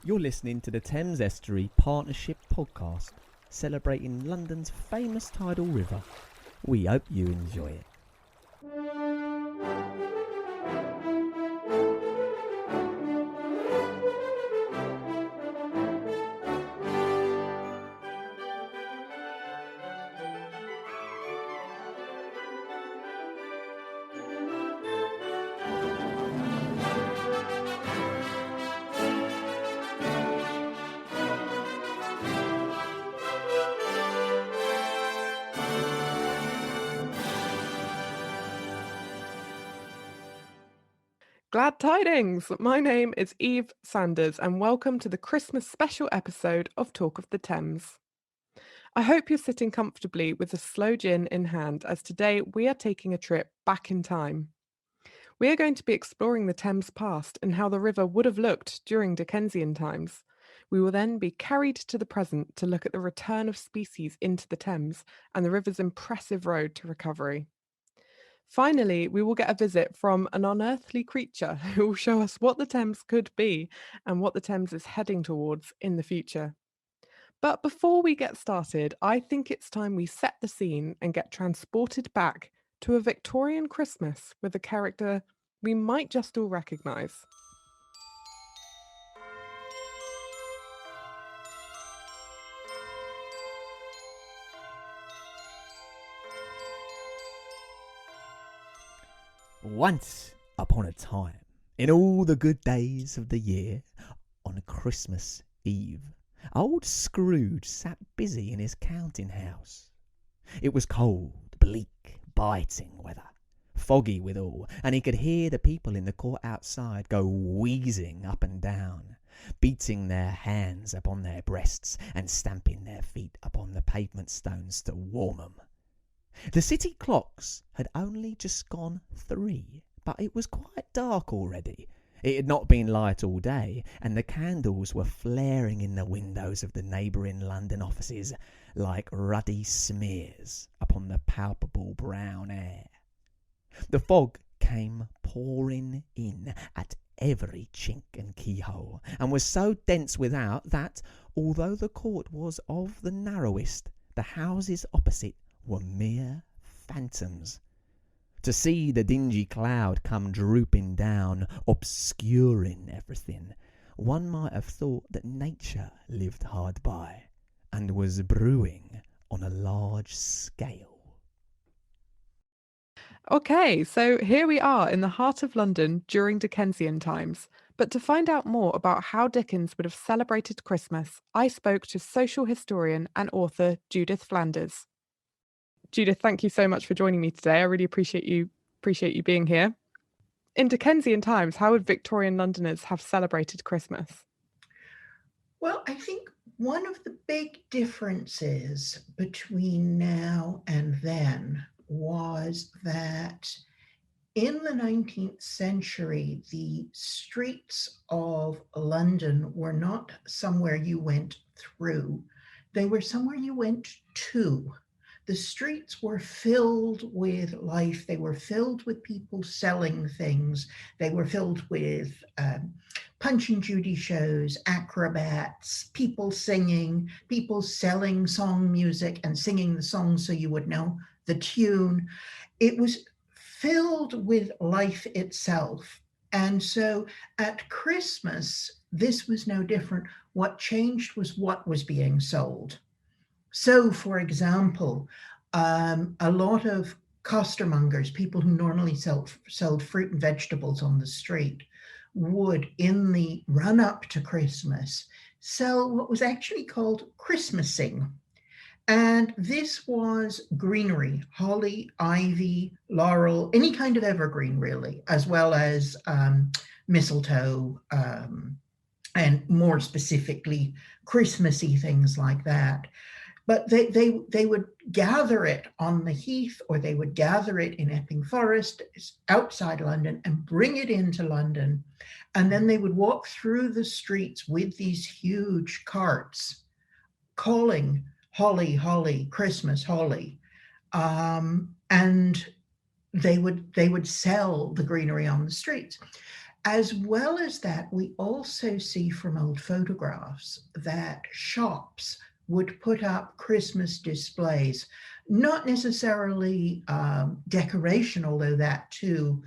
You're listening to the Thames Estuary Partnership Podcast, celebrating London's famous tidal river. We hope you enjoy it. Glad tidings! My name is Eve Sanders and welcome to the Christmas special episode of Talk of the Thames. I hope you're sitting comfortably with a slow gin in hand as today we are taking a trip back in time. We are going to be exploring the Thames past and how the river would have looked during Dickensian times. We will then be carried to the present to look at the return of species into the Thames and the river's impressive road to recovery. Finally, we will get a visit from an unearthly creature who will show us what the Thames could be and what the Thames is heading towards in the future. But before we get started, I think it's time we set the scene and get transported back to a Victorian Christmas with a character we might just all recognise. Once upon a time, in all the good days of the year, on Christmas Eve, old Scrooge sat busy in his counting house. It was cold, bleak, biting weather, foggy withal, and he could hear the people in the court outside go wheezing up and down, beating their hands upon their breasts and stamping their feet upon the pavement stones to warm 'em. The city clocks had only just gone 3, but it was quite dark already. It had not been light all day, and the candles were flaring in the windows of the neighbouring London offices like ruddy smears upon the palpable brown air. The fog came pouring in at every chink and keyhole, and was so dense without that, although the court was of the narrowest, the houses opposite were mere phantoms. To see the dingy cloud come drooping down, obscuring everything, one might have thought that nature lived hard by, and was brewing on a large scale. Okay, so here we are in the heart of London during Dickensian times. But to find out more about how Dickens would have celebrated Christmas, I spoke to social historian and author Judith Flanders. Judith, thank you so much for joining me today. I really appreciate you being here. In Dickensian times, how would Victorian Londoners have celebrated Christmas? Well, I think one of the big differences between now and then was that in the 19th century, the streets of London were not somewhere you went through, they were somewhere you went to. The streets were filled with life. They were filled with people selling things. They were filled with Punch and Judy shows, acrobats, people singing, people selling song music and singing the song so you would know the tune. It was filled with life itself. And so at Christmas, this was no different. What changed was what was being sold. So, for example, a lot of costermongers, people who normally sold fruit and vegetables on the street, would, in the run-up to Christmas, sell what was actually called Christmasing. And this was greenery, holly, ivy, laurel, any kind of evergreen, really, as well as mistletoe, and more specifically, Christmassy things like that. But they would gather it on the heath, or they would gather it in Epping Forest outside London and bring it into London. And then they would walk through the streets with these huge carts calling holly, holly, Christmas holly. And they would sell the greenery on the streets. As well as that, we also see from old photographs that shops would put up Christmas displays, not necessarily decoration, although that too.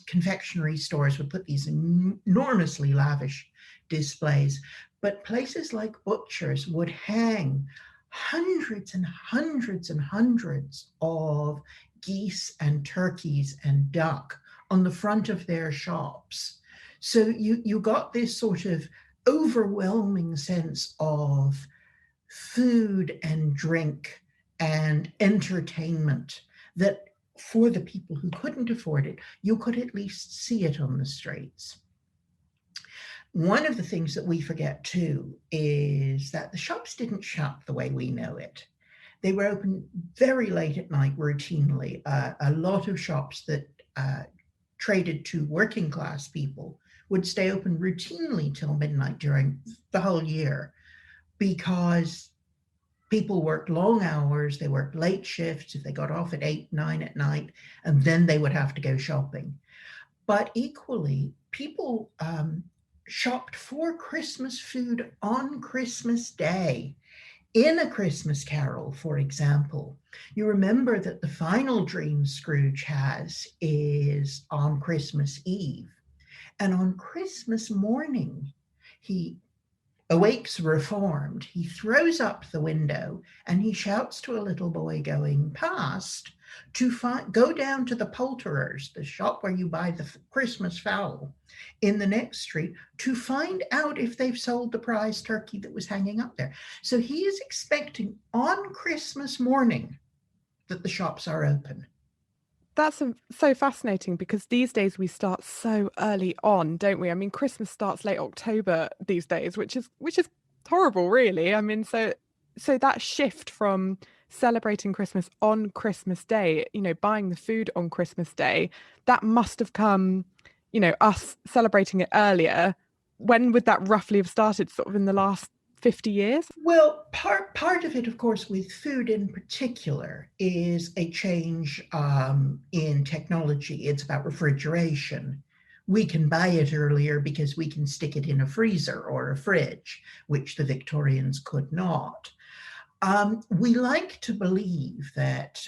Confectionery stores would put these enormously lavish displays, but places like butchers would hang hundreds and hundreds and hundreds of geese and turkeys and duck on the front of their shops. So you got this sort of overwhelming sense of food and drink and entertainment that for the people who couldn't afford it, you could at least see it on the streets. One of the things that we forget too is that the shops didn't shut the way we know it. They were open very late at night routinely. A lot of shops that traded to working class people would stay open routinely till midnight during the whole year because people worked long hours, they worked late shifts if they got off at 8, 9 at night, and then they would have to go shopping. But equally, people shopped for Christmas food on Christmas Day. In A Christmas Carol, for example, you remember that the final dream Scrooge has is on Christmas Eve. And on Christmas morning, he awakes reformed. He throws up the window and he shouts to a little boy going past to go down to the poulterer's, the shop where you buy the Christmas fowl, in the next street to find out if they've sold the prize turkey that was hanging up there. So he is expecting on Christmas morning that the shops are open. That's so fascinating because these days we start so early on, don't we? I mean, Christmas starts late October these days, which is horrible, really. I mean, so that shift from celebrating Christmas on Christmas Day, buying the food on Christmas Day, that must have come, us celebrating it earlier. When would that roughly have started? Sort of in the last 50 years? Well, part of it, of course, with food in particular, is a change in technology. It's about refrigeration. We can buy it earlier because we can stick it in a freezer or a fridge, which the Victorians could not. We like to believe that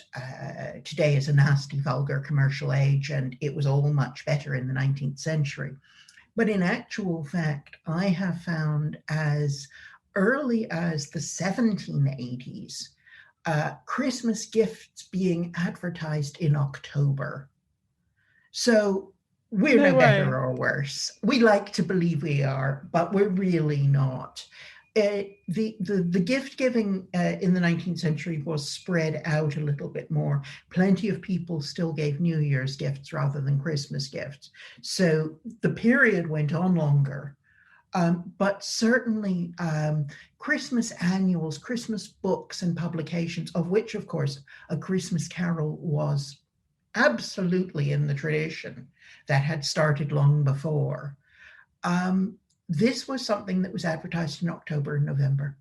today is a nasty, vulgar commercial age, and it was all much better in the 19th century. But in actual fact, I have found as early as the 1780s, Christmas gifts being advertised in October. So we're no better or worse. We like to believe we are, but we're really not. The gift giving in the 19th century was spread out a little bit more. Plenty of people still gave New Year's gifts rather than Christmas gifts. So the period went on longer. But certainly Christmas annuals, Christmas books and publications, of which, of course, A Christmas Carol was absolutely in the tradition that had started long before. This was something that was advertised in October and November.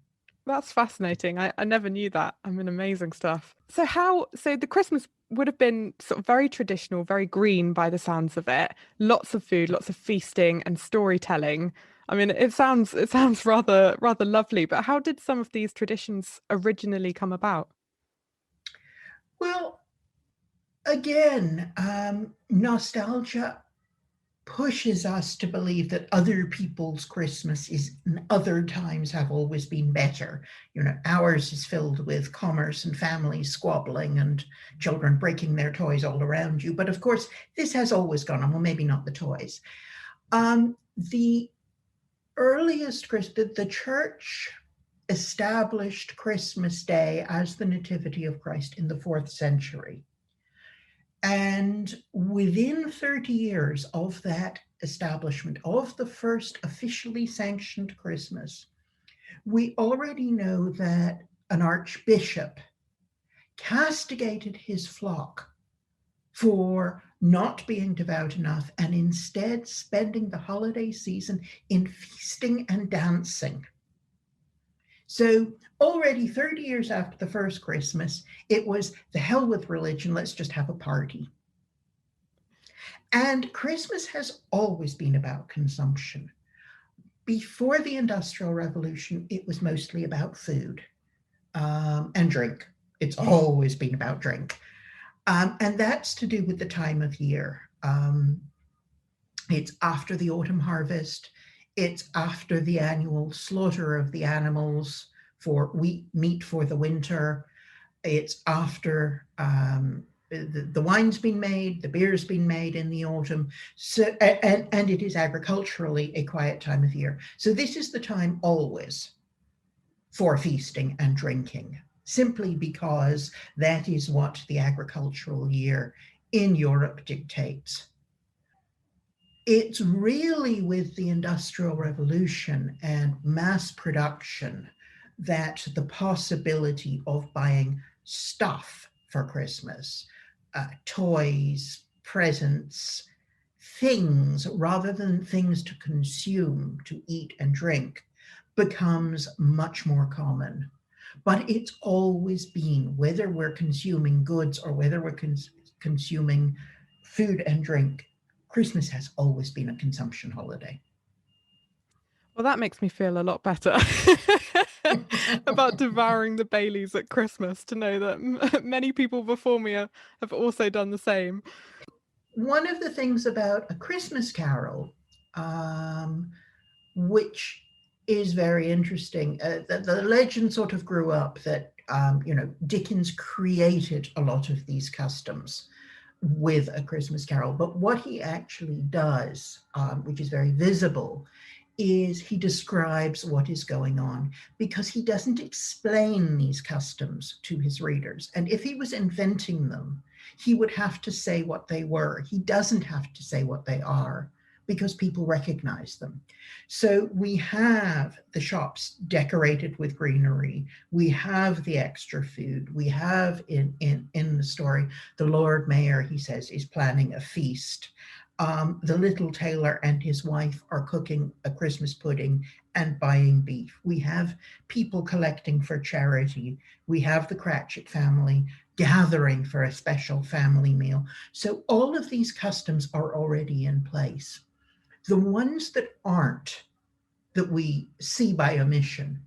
That's fascinating. I never knew that. I mean, amazing stuff. So the Christmas would have been sort of very traditional, very green by the sounds of it. Lots of food, lots of feasting and storytelling. I mean, it sounds rather lovely, but how did some of these traditions originally come about? Well, again, nostalgia pushes us to believe that other people's Christmas and other times have always been better. Ours is filled with commerce and families squabbling and children breaking their toys all around you. But of course, this has always gone on. Well, maybe not the toys. The earliest the church established Christmas Day as the Nativity of Christ in the 4th century. And within 30 years of that establishment, of the first officially sanctioned Christmas, we already know that an archbishop castigated his flock for not being devout enough and instead spending the holiday season in feasting and dancing. So already 30 years after the first Christmas, it was the hell with religion, let's just have a party. And Christmas has always been about consumption. Before the Industrial Revolution, it was mostly about food and drink. It's always been about drink. And that's to do with the time of year. It's after the autumn harvest. It's after the annual slaughter of the animals for meat for the winter. It's after the wine's been made, the beer's been made in the autumn. So, and it is agriculturally a quiet time of year. So this is the time always for feasting and drinking, simply because that is what the agricultural year in Europe dictates. It's really with the Industrial Revolution and mass production that the possibility of buying stuff for Christmas, toys, presents, things, rather than things to consume, to eat and drink, becomes much more common. But it's always been, whether we're consuming goods or whether we're consuming food and drink, Christmas has always been a consumption holiday. Well, that makes me feel a lot better about devouring the Baileys at Christmas, to know that many people before me have also done the same. One of the things about A Christmas Carol, which is very interesting, the legend sort of grew up that, Dickens created a lot of these customs with A Christmas Carol. But what he actually does, which is very visible, is he describes what is going on, because he doesn't explain these customs to his readers. And if he was inventing them, he would have to say what they were. He doesn't have to say what they are, because people recognize them. So we have the shops decorated with greenery. We have the extra food. We have in the story, the Lord Mayor, he says, is planning a feast. The little tailor and his wife are cooking a Christmas pudding and buying beef. We have people collecting for charity. We have the Cratchit family gathering for a special family meal. So all of these customs are already in place. The ones that aren't, that we see by omission,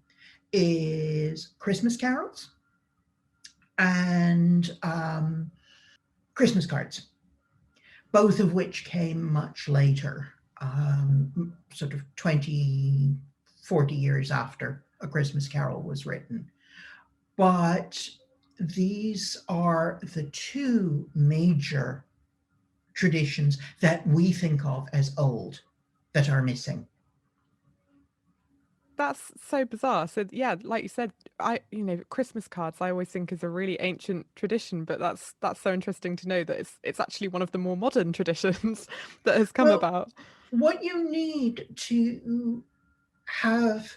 is Christmas carols and Christmas cards, both of which came much later, sort of 20, 40 years after A Christmas Carol was written. But these are the two major traditions that we think of as old that are missing. That's so bizarre. So yeah, like you said, Christmas cards I always think is a really ancient tradition, but that's so interesting to know that it's actually one of the more modern traditions that has come about. What you need to have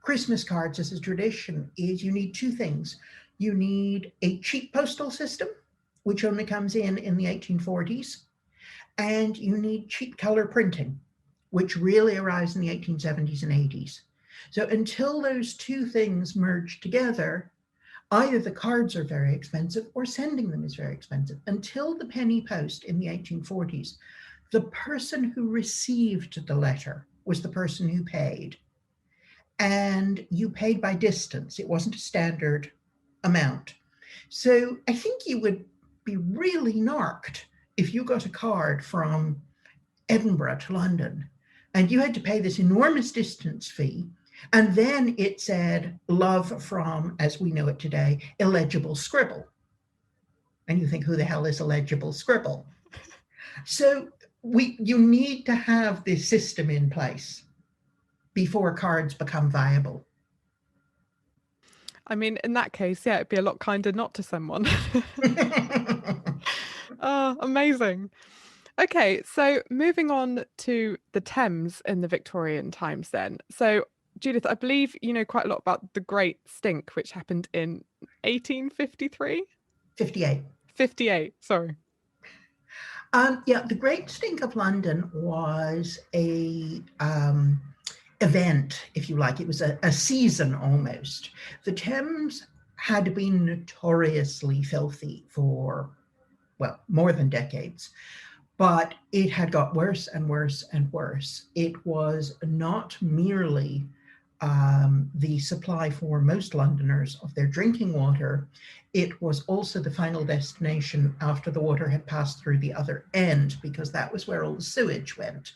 Christmas cards as a tradition is you need two things. You need a cheap postal system, which only comes in the 1840s, and you need cheap color printing, which really arrives in the 1870s and 80s. So until those two things merge together, either the cards are very expensive or sending them is very expensive. Until the penny post in the 1840s, the person who received the letter was the person who paid. And you paid by distance. It wasn't a standard amount. So I think you would be really narked if you got a card from Edinburgh to London and you had to pay this enormous distance fee, and then it said love from, as we know it today, illegible scribble. And you think, who the hell is illegible scribble? So you need to have this system in place before cards become viable. I mean, in that case, yeah, it'd be a lot kinder not to send one. Oh, amazing. Okay, so moving on to the Thames in the Victorian times then. So Judith, I believe you know quite a lot about the Great Stink, which happened in 1853? 58. 58, sorry. Yeah, the Great Stink of London was a event, if you like. It was a season almost. The Thames had been notoriously filthy for, well, more than decades. But it had got worse and worse and worse. It was not merely the supply for most Londoners of their drinking water, it was also the final destination after the water had passed through the other end, because that was where all the sewage went.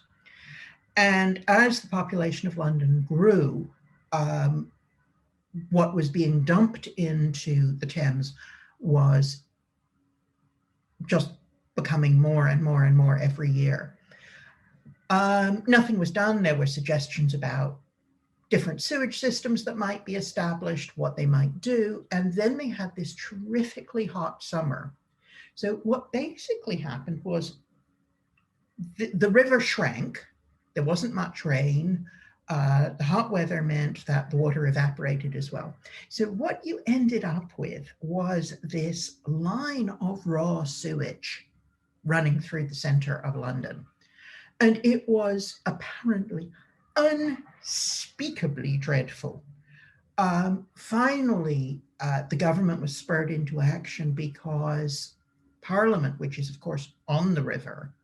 And as the population of London grew, what was being dumped into the Thames was just becoming more and more and more every year. Nothing was done. There were suggestions about different sewage systems that might be established, what they might do. And then they had this terrifically hot summer. So what basically happened was the river shrank. There wasn't much rain. The hot weather meant that the water evaporated as well. So what you ended up with was this line of raw sewage running through the center of London. And it was apparently unspeakably dreadful. Finally, the government was spurred into action because Parliament, which is of course on the river,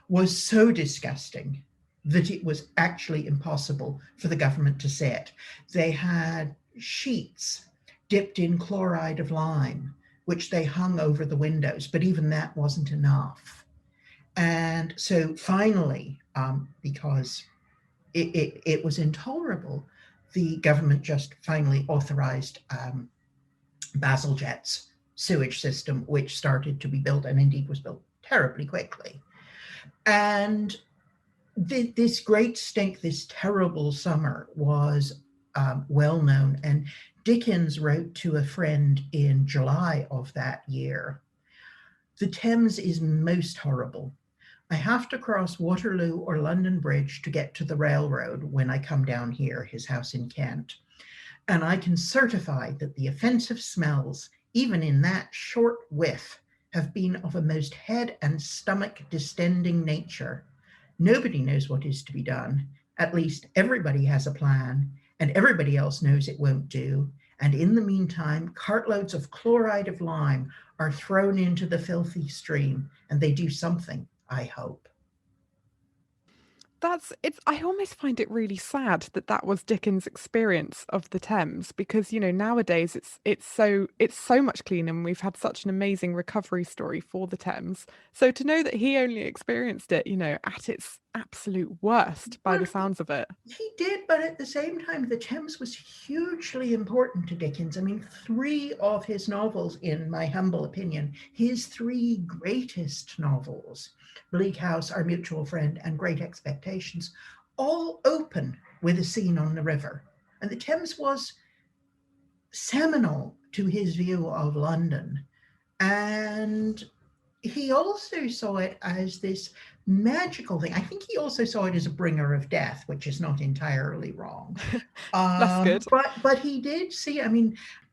was so disgusting that it was actually impossible for the government to sit. They had sheets dipped in chloride of lime, which they hung over the windows, but even that wasn't enough. And so finally, because it was intolerable, the government just finally authorized Basil Jet's sewage system, which started to be built and indeed was built terribly quickly. And this great stink, this terrible summer was well known. And Dickens wrote to a friend in July of that year, "The Thames is most horrible. I have to cross Waterloo or London Bridge to get to the railroad when I come down here," his house in Kent. "And I can certify that the offensive smells, even in that short whiff, have been of a most head and stomach distending nature. Nobody knows what is to be done. At least everybody has a plan, and everybody else knows it won't do. And in the meantime, cartloads of chloride of lime are thrown into the filthy stream, and they do something, I hope." I almost find it really sad that that was Dickens' experience of the Thames, because nowadays it's so much cleaner, and we've had such an amazing recovery story for the Thames. So to know that he only experienced it, at its absolute worst by the sounds of it. He did, but at the same time, the Thames was hugely important to Dickens. I mean, 3 of his novels, in my humble opinion, his 3 greatest novels, Bleak House, Our Mutual Friend, and Great Expectations, all open with a scene on the river. And the Thames was seminal to his view of London. And he also saw it as this magical thing. I think he also saw it as a bringer of death, which is not entirely wrong. That's good. But he did see,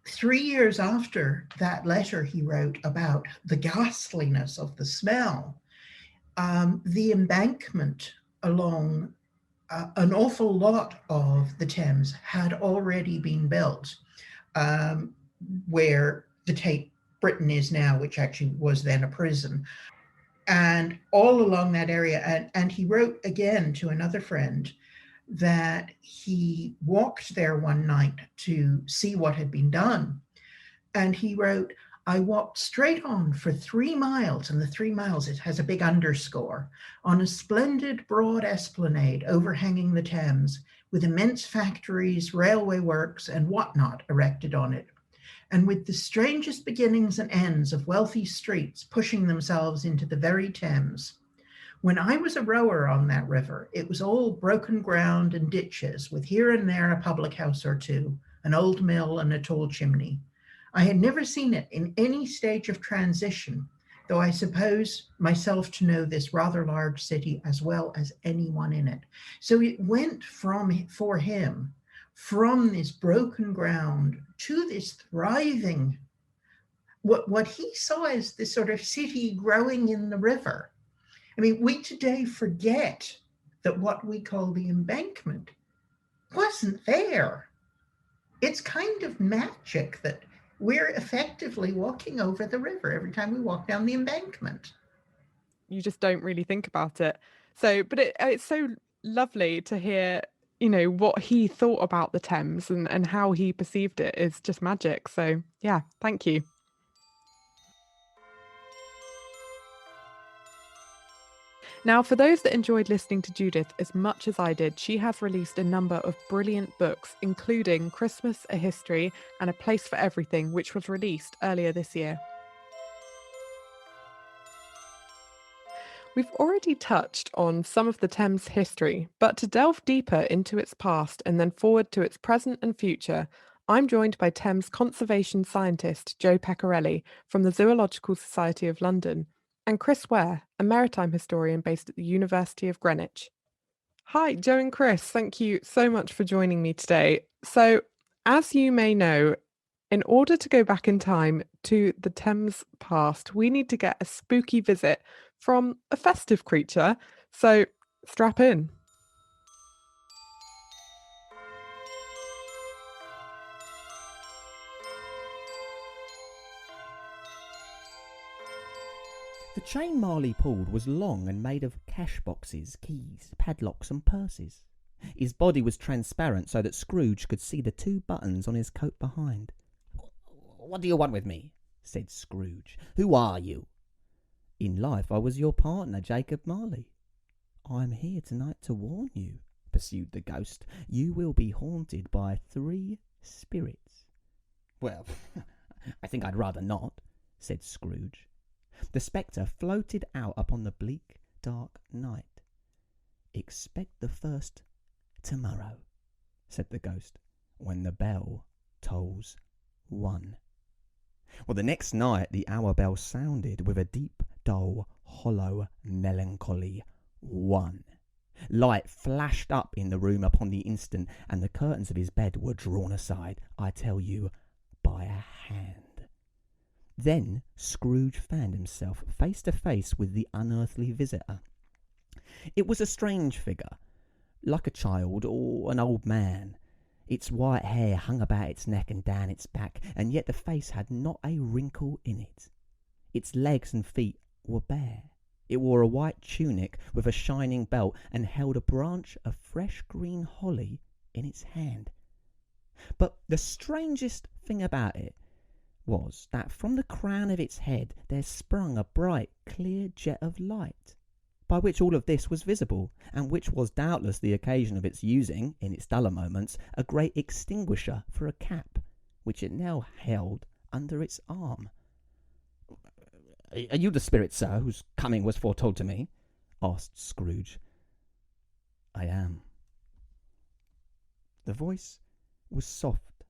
3 years after that letter he wrote about the ghastliness of the smell, the embankment along an awful lot of the Thames had already been built, where the Tate Britain is now, which actually was then a prison, and all along that area. And he wrote again to another friend that he walked there one night to see what had been done. And he wrote, "I walked straight on for 3 miles," and the 3 miles, it has a big underscore, "on a splendid broad esplanade overhanging the Thames, with immense factories, railway works, and whatnot erected on it, and with the strangest beginnings and ends of wealthy streets pushing themselves into the very Thames. When I was a rower on that river, it was all broken ground and ditches, with here and there a public house or two, an old mill and a tall chimney. I had never seen it in any stage of transition, though I suppose myself to know this rather large city as well as anyone in it." So it went for him from this broken ground to this thriving, what he saw as this sort of city growing in the river. I mean, we today forget that what we call the embankment wasn't there. It's kind of magic that we're effectively walking over the river every time we walk down the embankment. you just don't really think about it. So, but it's so lovely to hear, what he thought about the Thames and how he perceived it is just magic. So yeah, thank you. Now, for those that enjoyed listening to Judith as much as I did, she has released a number of brilliant books, including Christmas, A History and A Place for Everything, which was released earlier this year. We've already touched on some of the Thames history, but to delve deeper into its past and then forward to its present and future, I'm joined by Thames conservation scientist Joe Pecorelli from the Zoological Society of London and Chris Ware, a maritime historian based at the University of Greenwich. Hi, Joe and Chris. Thank you so much for joining me today. So, as you may know, in order to go back in time to the Thames past, we need to get a spooky visit from a festive creature. So, strap in. The chain Marley pulled was long and made of cash boxes, keys, padlocks and purses. His body was transparent so that Scrooge could see the 2 buttons on his coat behind. "What do you want with me?" said Scrooge. "Who are you?" "In life I was your partner, Jacob Marley." "I am here tonight to warn you," pursued the ghost. "You will be haunted by 3 spirits." "Well, I think I'd rather not," said Scrooge. The spectre floated out upon the bleak, dark night. "Expect the first tomorrow," said the ghost, "when the bell tolls 1. Well, the next night the hour bell sounded with a deep, dull, hollow, melancholy 1. Light flashed up in the room upon the instant, and the curtains of his bed were drawn aside, I tell you, by a hand. Then Scrooge found himself face to face with the unearthly visitor. It was a strange figure, like a child or an old man. Its white hair hung about its neck and down its back, and yet the face had not a wrinkle in it. Its legs and feet were bare. It wore a white tunic with a shining belt and held a branch of fresh green holly in its hand. But the strangest thing about it was that from the crown of its head there sprung a bright, clear jet of light, by which all of this was visible, and which was doubtless the occasion of its using, in its duller moments, a great extinguisher for a cap, which it now held under its arm. "Are you the spirit, sir, whose coming was foretold to me?" asked Scrooge. "I am." The voice was soft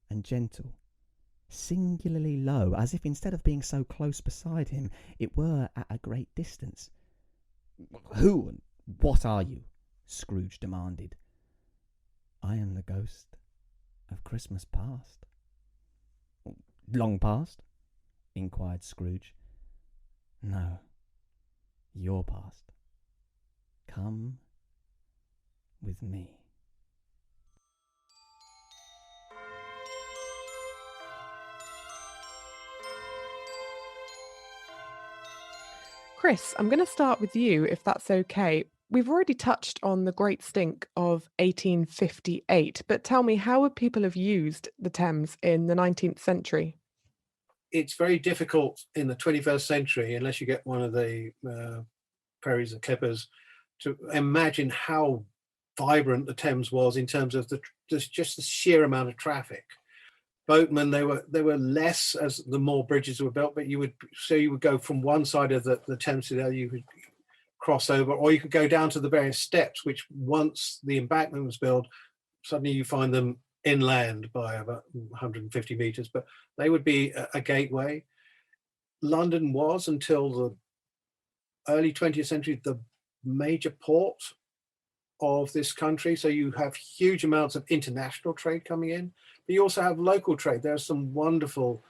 and gentle, singularly low, as if instead of being so close beside him, it were at a great distance. "Who and what are you?" Scrooge demanded. "I am the ghost of Christmas past." "Long past?" inquired Scrooge. "No, your past. Come with me." Chris, I'm going to start with you, if that's okay. We've already touched on the Great Stink of 1858, but tell me, how would people have used the Thames in the 19th century? It's very difficult in the 21st century, unless you get one of the ferries and clippers, to imagine how vibrant the Thames was in terms of just the sheer amount of traffic. Boatmen, they were less as the more bridges were built, but you would go from one side of the Thames to the other. You could cross over, or you could go down to the various steps, which once the embankment was built, suddenly you find them inland by about 150 meters, but they would be a gateway. London was, until the early 20th century, the major port of this country. So you have huge amounts of international trade coming in, but you also have local trade. There are some wonderful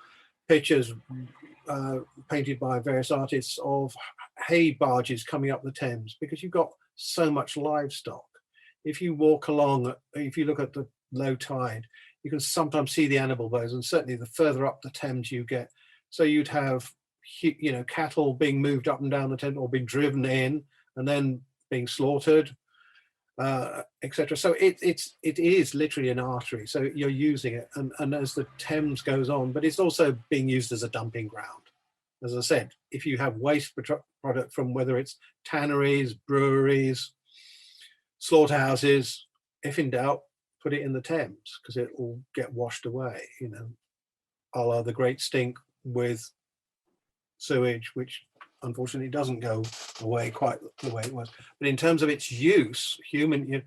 pictures painted by various artists of hay barges coming up the Thames, because you've got so much livestock. If you walk along, if you look at the low tide, you can sometimes see the animal boats, and certainly the further up the Thames you get. So you'd have cattle being moved up and down the Thames or being driven in and then being slaughtered, etc. So it is literally an artery. So you're using it, and as the Thames goes on, but it's also being used as a dumping ground. As I said, if you have waste product from whether it's tanneries, breweries, slaughterhouses, if in doubt, put it in the Thames because it will get washed away. A la the Great Stink with sewage, which unfortunately doesn't go away quite the way it was. But in terms of its use, it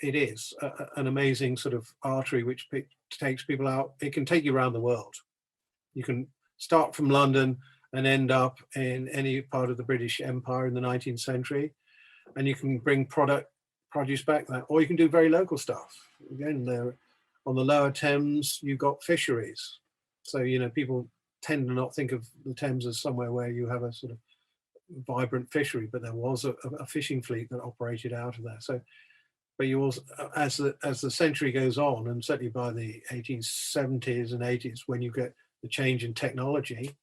is an amazing sort of artery which takes people out. It can take you around the world. You can start from London and end up in any part of the British Empire in the 19th century, and you can bring produce back there, or you can do very local stuff. Again, there on the lower Thames, you've got fisheries. So, people tend to not think of the Thames as somewhere where you have a sort of vibrant fishery, but there was a fishing fleet that operated out of there. So, but you also, as the century goes on, and certainly by the 1870s and 80s, when you get the change in technology,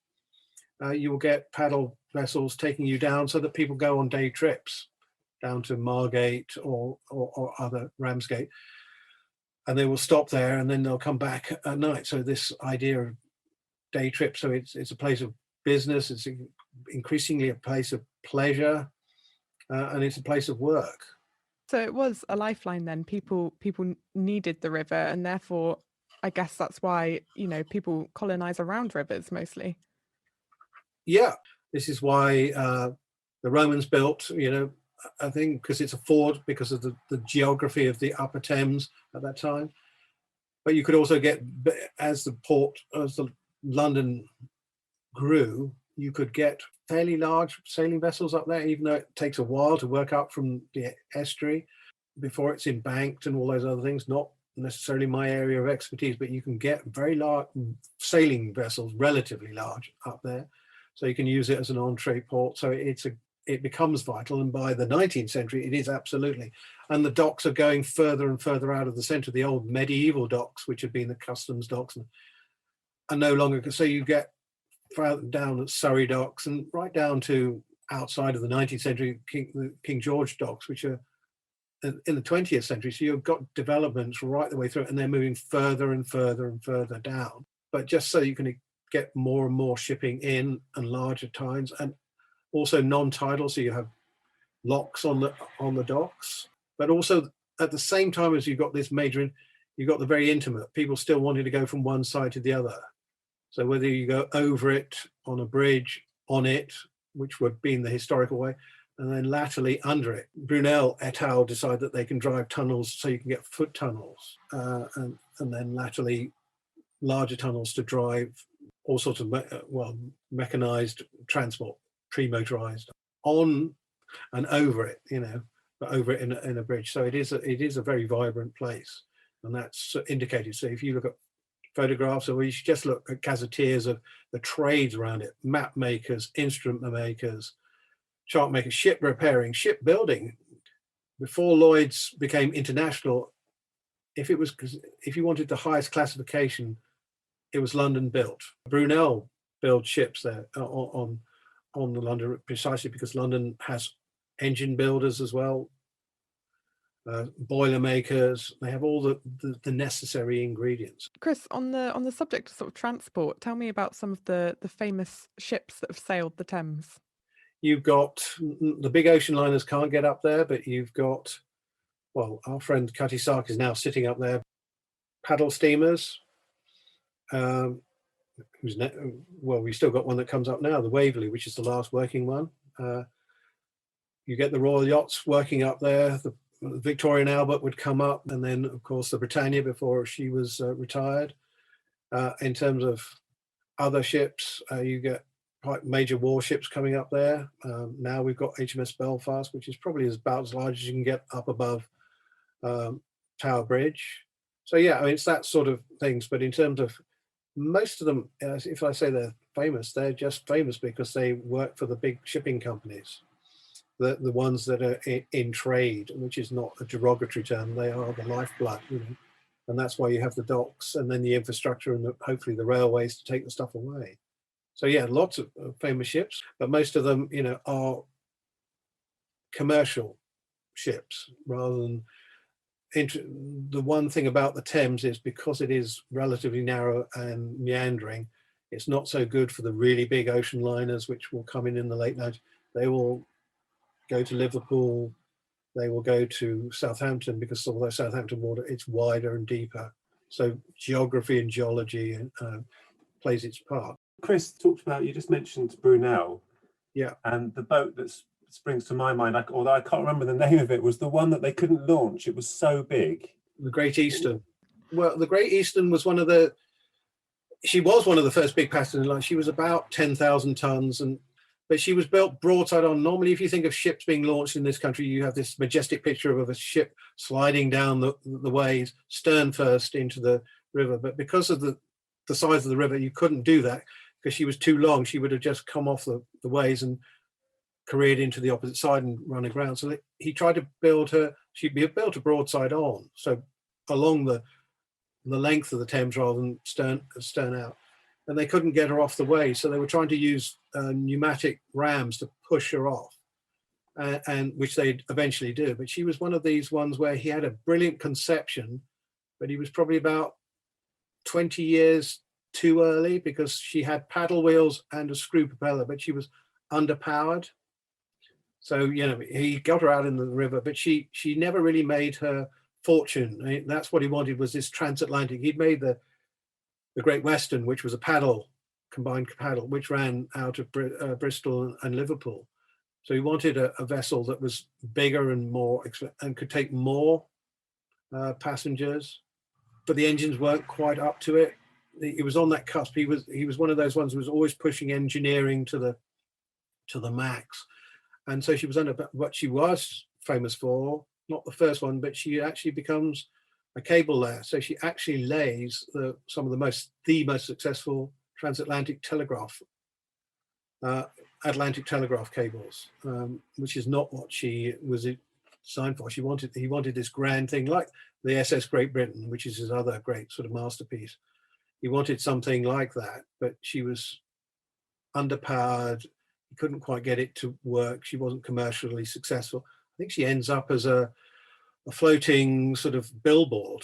you will get paddle vessels taking you down so that people go on day trips down to Margate or other Ramsgate, and they will stop there and then they'll come back at night. So this idea of day trip, so it's a place of business, it's increasingly a place of pleasure, and it's a place of work. So it was a lifeline then. People needed the river, and therefore I guess that's why people colonize around rivers mostly. Yeah, this is why the Romans built, I think because it's a ford, because of the geography of the upper Thames at that time. But you could also get, as the London grew, you could get fairly large sailing vessels up there, even though it takes a while to work up from the estuary before it's embanked and all those other things. Not necessarily my area of expertise, but you can get very large sailing vessels, relatively large, up there. So you can use it as an entree port. So it becomes vital. And by the 19th century, it is absolutely. And the docks are going further and further out of the centre. The old medieval docks, which had been the customs docks, are no longer. So you get down at Surrey docks and right down to outside of the 19th century King George docks, which are in the 20th century. So you've got developments right the way through, and they're moving further and further and further down. But just so you can get more and more shipping in and larger times, and also non-tidal, so you have locks on the docks. But also at the same time as you've got this major, you've got the very intimate people still wanting to go from one side to the other. So whether you go over it on a bridge, on it, which would be in the historical way, and then laterally under it. Brunel et al. Decide that they can drive tunnels so you can get foot tunnels, and then laterally larger tunnels to drive all sorts of mechanized transport, pre-motorized, on and over it, but over it in a bridge. So it is a very vibrant place, and that's indicated. So if you look at photographs, or you should just look at gazetteers of the trades around it: map makers, instrument makers, chart makers, ship repairing, ship building. Before Lloyd's became international, if you wanted the highest classification, it was London built. Brunel built ships there on the London, precisely because London has engine builders as well, boiler makers. They have all the necessary ingredients. Chris, on the subject of sort of transport, tell me about some of the famous ships that have sailed the Thames. You've got the big ocean liners can't get up there, but you've got, our friend Cutty Sark is now sitting up there. Paddle steamers. We've still got one that comes up now, the Waverley, which is the last working one. You get the Royal Yachts working up there. The Victorian Albert would come up, and then of course the Britannia before she was retired. In terms of other ships, you get quite major warships coming up there. Now we've got HMS Belfast, which is probably about as large as you can get up above Tower Bridge. So yeah, it's that sort of things. But in terms of most of them, if I say they're famous, they're just famous because they work for the big shipping companies, the ones that are in trade, which is not a derogatory term. They are the lifeblood, and that's why you have the docks and then the infrastructure and hopefully the railways to take the stuff away. So yeah, lots of famous ships, but most of them, are commercial ships rather than. The one thing about the Thames is because it is relatively narrow and meandering, it's not so good for the really big ocean liners, which will come in the late 90s. They will go to Liverpool, they will go to Southampton, because although Southampton water, it's wider and deeper. So geography and geology plays its part. Chris talked about, you just mentioned Brunel. Yeah. And the boat that springs to my mind, although I can't remember the name of it, was the one that they couldn't launch. It was so big. The Great Eastern. Well, the Great Eastern was one of the first big passenger lines. She was about 10,000 tons, but she was built broadside on. Normally, if you think of ships being launched in this country, you have this majestic picture of a ship sliding down the ways, stern first into the river. But because of the size of the river, you couldn't do that because she was too long. She would have just come off the ways and careered into the opposite side and run aground. So he tried to build her. She'd be built a broadside on, so along the length of the Thames rather than stern out. And they couldn't get her off the way, so they were trying to use pneumatic rams to push her off, and which they eventually do. But she was one of these ones where he had a brilliant conception, but he was probably about 20 years too early, because she had paddle wheels and a screw propeller, but she was underpowered. So he got her out in the river, but she never really made her fortune. I mean, that's what he wanted, was this transatlantic. He'd made the Great Western, which was a combined paddle, which ran out of Bristol and Liverpool. So he wanted a vessel that was bigger and more and could take more passengers, but the engines weren't quite up to it. It was on that cusp. He was one of those ones who was always pushing engineering to the max. And so she was what she was famous for, not the first one, but she actually becomes a cable layer. So she actually lays some of the most successful transatlantic Atlantic telegraph cables, which is not what she was designed for. He wanted this grand thing like the SS Great Britain, which is his other great sort of masterpiece. He wanted something like that, but she was underpowered. He couldn't quite get it to work. She wasn't commercially successful. I think she ends up as a floating sort of billboard,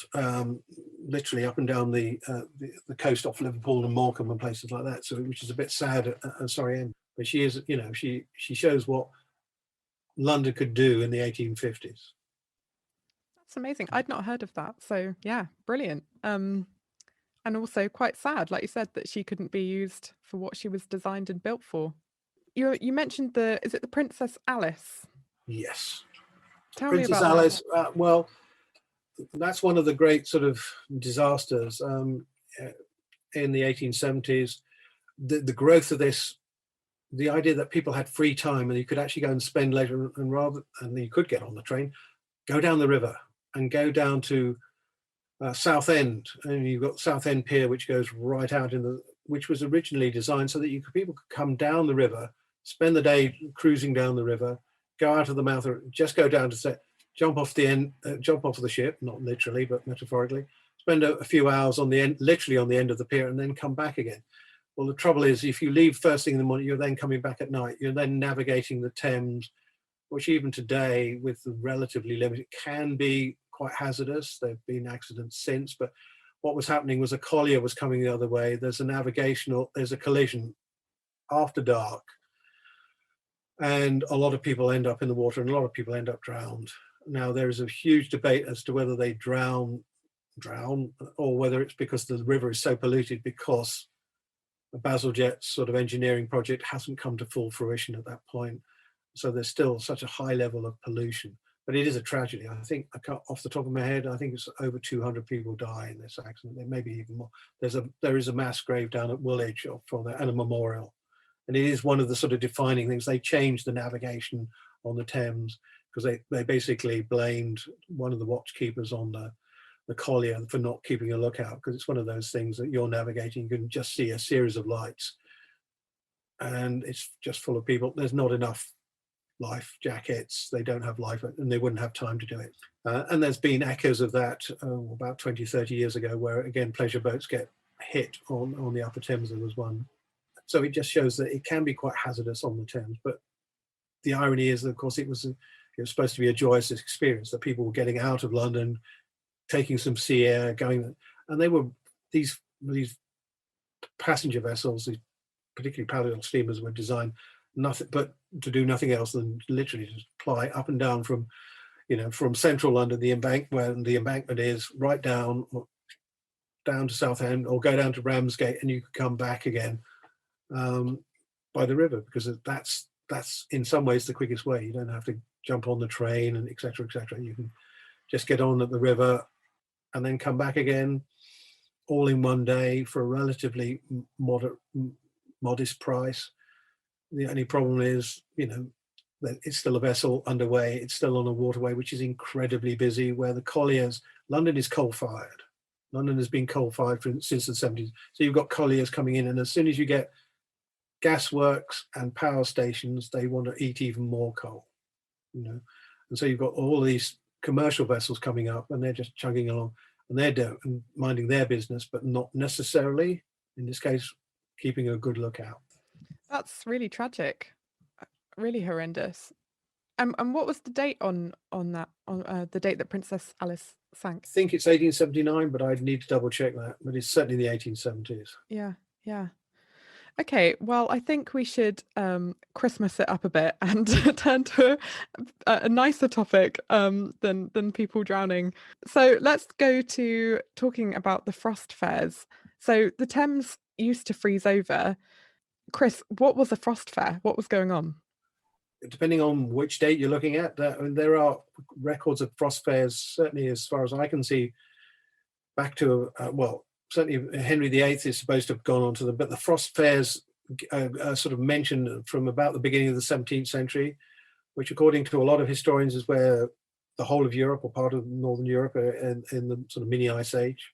literally up and down the coast off Liverpool and Morecambe and places like that. So, which is a bit sad and sorry end. But she is, she shows what London could do in the 1850s. That's amazing. I'd not heard of that. So yeah, brilliant. And also quite sad, like you said, that she couldn't be used for what she was designed and built for. You mentioned is it the Princess Alice? Yes. Tell Princess me about Alice. that. Well, that's one of the great sort of disasters in the 1870s. The growth of this, the idea that people had free time and you could actually go and spend leisure, and you could get on the train, go down the river and go down to Southend, and you've got Southend Pier, which goes right out which was originally designed so that people could come down the river, spend the day cruising down the river, go out of the mouth, or just go down to jump off the ship, not literally but metaphorically, spend a few hours literally on the end of the pier, and then come back again. Well, the trouble is, if you leave first thing in the morning, you're then coming back at night. You're then navigating the Thames, which even today, with the relatively limited, can be quite hazardous. There have been accidents since, but what was happening was a collier was coming the other way. There's a collision after dark, and a lot of people end up in the water, and a lot of people end up drowned. Now, there is a huge debate as to whether they drown, or whether it's because the river is so polluted because the Basil Jet's sort of engineering project hasn't come to full fruition at that point. So there's still such a high level of pollution. But it is a tragedy. I think, off the top of my head, I think it's over 200 people die in this accident. There may be even more. There is a mass grave down at Woolwich for that, and a memorial. And it is one of the sort of defining things. They changed the navigation on the Thames because they basically blamed one of the watchkeepers on the collier for not keeping a lookout, because it's one of those things that you're navigating, you can just see a series of lights and it's just full of people. There's not enough life jackets, they don't have life, and they wouldn't have time to do it. And there's been echoes of that about 20-30 years ago, where again pleasure boats get hit on the Upper Thames. There was one So it just shows that it can be quite hazardous on the Thames. But the irony is that, of course, it was supposed to be a joyous experience, that people were getting out of London, taking some sea air, going, and they were these passenger vessels, these particularly paddle steamers, were designed nothing but to do nothing else than literally just ply up and down from central London, the embankment is, right down to Southend, or go down to Ramsgate, and you could come back again by the river, because that's in some ways the quickest way. You don't have to jump on the train and etc. You can just get on at the river and then come back again, all in one day for a relatively modest price. The only problem is, that it's still a vessel underway. It's still on a waterway which is incredibly busy, where the colliers, London is coal-fired. London has been coal-fired since the 70s. So you've got colliers coming in, and as soon as you get gasworks and power stations, they want to eat even more coal, And so you've got all these commercial vessels coming up, and they're just chugging along, and they're minding their business, but not necessarily, in this case, keeping a good lookout. That's really tragic, really horrendous. And what was the date on that? On the date that Princess Alice sank? I think it's 1879, but I'd need to double check that. But it's certainly the 1870s. Yeah. Okay, well, I think we should Christmas it up a bit and turn to a nicer topic than people drowning. So let's go to talking about the frost fares. So the Thames used to freeze over. Chris, what was a frost fair? What was going on? Depending on which date you're looking at, there are records of frost fairs, certainly as far as I can see, back to, certainly Henry VIII is supposed to have gone on to them, but the frost fairs are sort of mentioned from about the beginning of the 17th century, which according to a lot of historians is where the whole of Europe, or part of Northern Europe, are in the sort of mini ice age.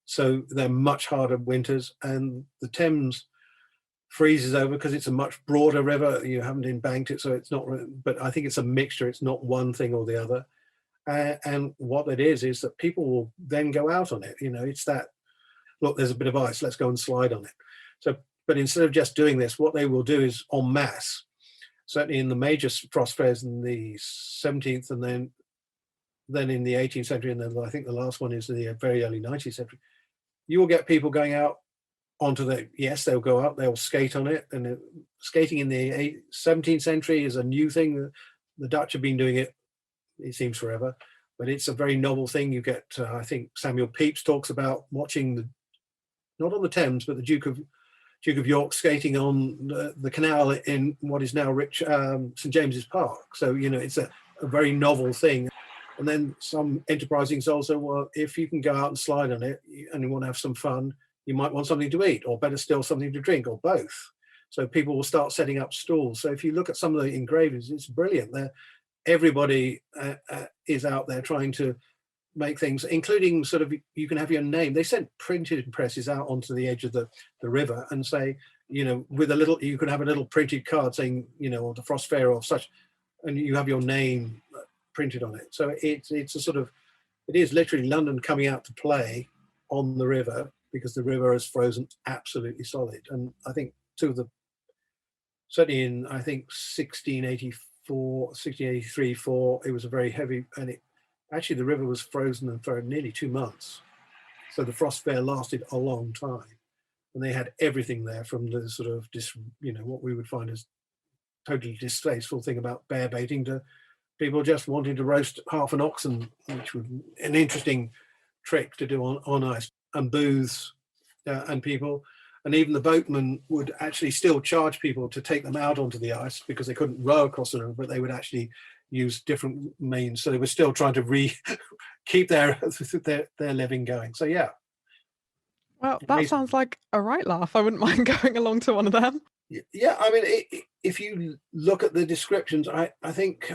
So they're much harder winters, and the Thames freezes over because it's a much broader river. You haven't embanked it, so it's not, but I think it's a mixture. It's not one thing or the other. And what it is that people will then go out on it. It's that, look, there's a bit of ice, let's go and slide on it. So, but instead of just doing this, what they will do is en masse, certainly in the major frost fairs in the 17th, and then in the 18th century, and then I think the last one is the very early 19th century, you will get people going out onto they'll go out, they'll skate on it. And skating in the 17th century is a new thing. The Dutch have been doing it seems forever, but it's a very novel thing. You get, I think Samuel Pepys talks about watching not on the Thames, but the Duke of York skating on the canal in what is now St James's Park. So, it's a very novel thing. And then some enterprising souls say, well, if you can go out and slide on it and you want to have some fun, you might want something to eat, or better still, something to drink, or both. So people will start setting up stalls. So if you look at some of the engravings, it's brilliant. Everybody is out there trying to make things, including sort of, you can have your name. They sent printed presses out onto the edge of the river and say, with a little, you can have a little printed card saying, or the frost fair or such, and you have your name printed on it. So it's a sort of, it is literally London coming out to play on the river, because the river is frozen absolutely solid. And I think certainly in, I think 1683, 4, it was a very heavy, and actually the river was frozen for nearly 2 months. So the frost fair lasted a long time, and they had everything there, from the sort of what we would find as totally distasteful thing about bear baiting, to people just wanting to roast half an oxen, which was an interesting trick to do on ice, and booths and people. And even the boatmen would actually still charge people to take them out onto the ice, because they couldn't row across the river, but they would actually use different means. So they were still trying to keep their living going. So yeah. Well, that sounds like a right laugh. I wouldn't mind going along to one of them. Yeah, I mean, if you look at the descriptions, I think,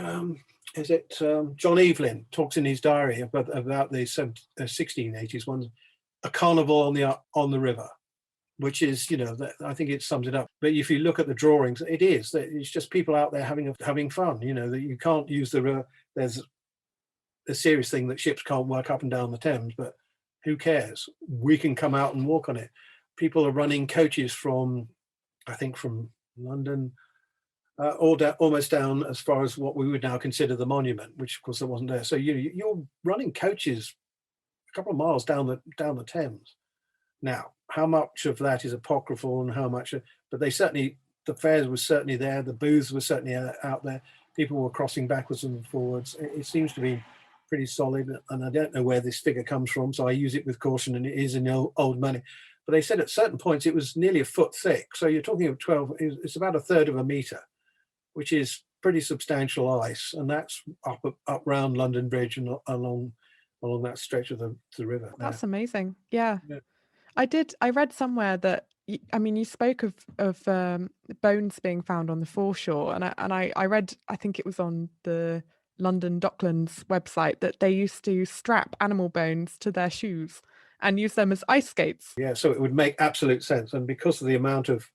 is it John Evelyn talks in his diary about the 1680s ones, a carnival on the river, which is, I think it sums it up. But if you look at the drawings, it's just people out there having fun. That you can't use the river. There's a serious thing that ships can't work up and down the Thames, but who cares? We can come out and walk on it. People are running coaches from I think from London, almost down as far as what we would now consider the monument, which of course there wasn't there. So you're running coaches a couple of miles down the Thames. Now, how much of that is apocryphal and how much? But the fares were certainly there. The booths were certainly out there. People were crossing backwards and forwards. It seems to be pretty solid, and I don't know where this figure comes from, so I use it with caution, and it is in old money. But they said at certain points it was nearly a foot thick. So you're talking of 12, it's about a third of a metre, which is pretty substantial ice. And that's up round London Bridge and along that stretch of the river. That's amazing. Yeah. Yeah. I read somewhere that, you spoke of bones being found on the foreshore, and I read, I think it was on the London Docklands website, that they used to strap animal bones to their shoes and use them as ice skates. Yeah, so it would make absolute sense. And because of the amount of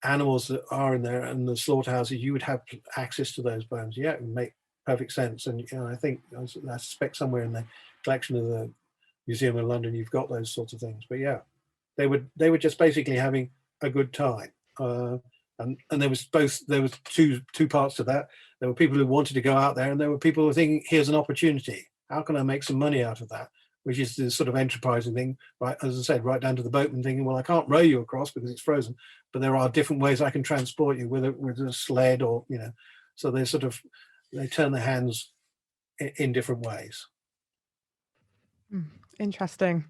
animals that are in there and the slaughterhouses, you would have access to those bones. Yeah, it would make perfect sense. And I think, I suspect somewhere in the collection of the Museum of London, you've got those sorts of things. But yeah, they were just basically having a good time. And there was two parts to that. There were people who wanted to go out there, and there were people who thinking, here's an opportunity. How can I make some money out of that? Which is the sort of enterprising thing, right? As I said, right down to the boatman thinking, well, I can't row you across because it's frozen, but there are different ways I can transport you with a sled, or so they turn their hands in different ways. Interesting.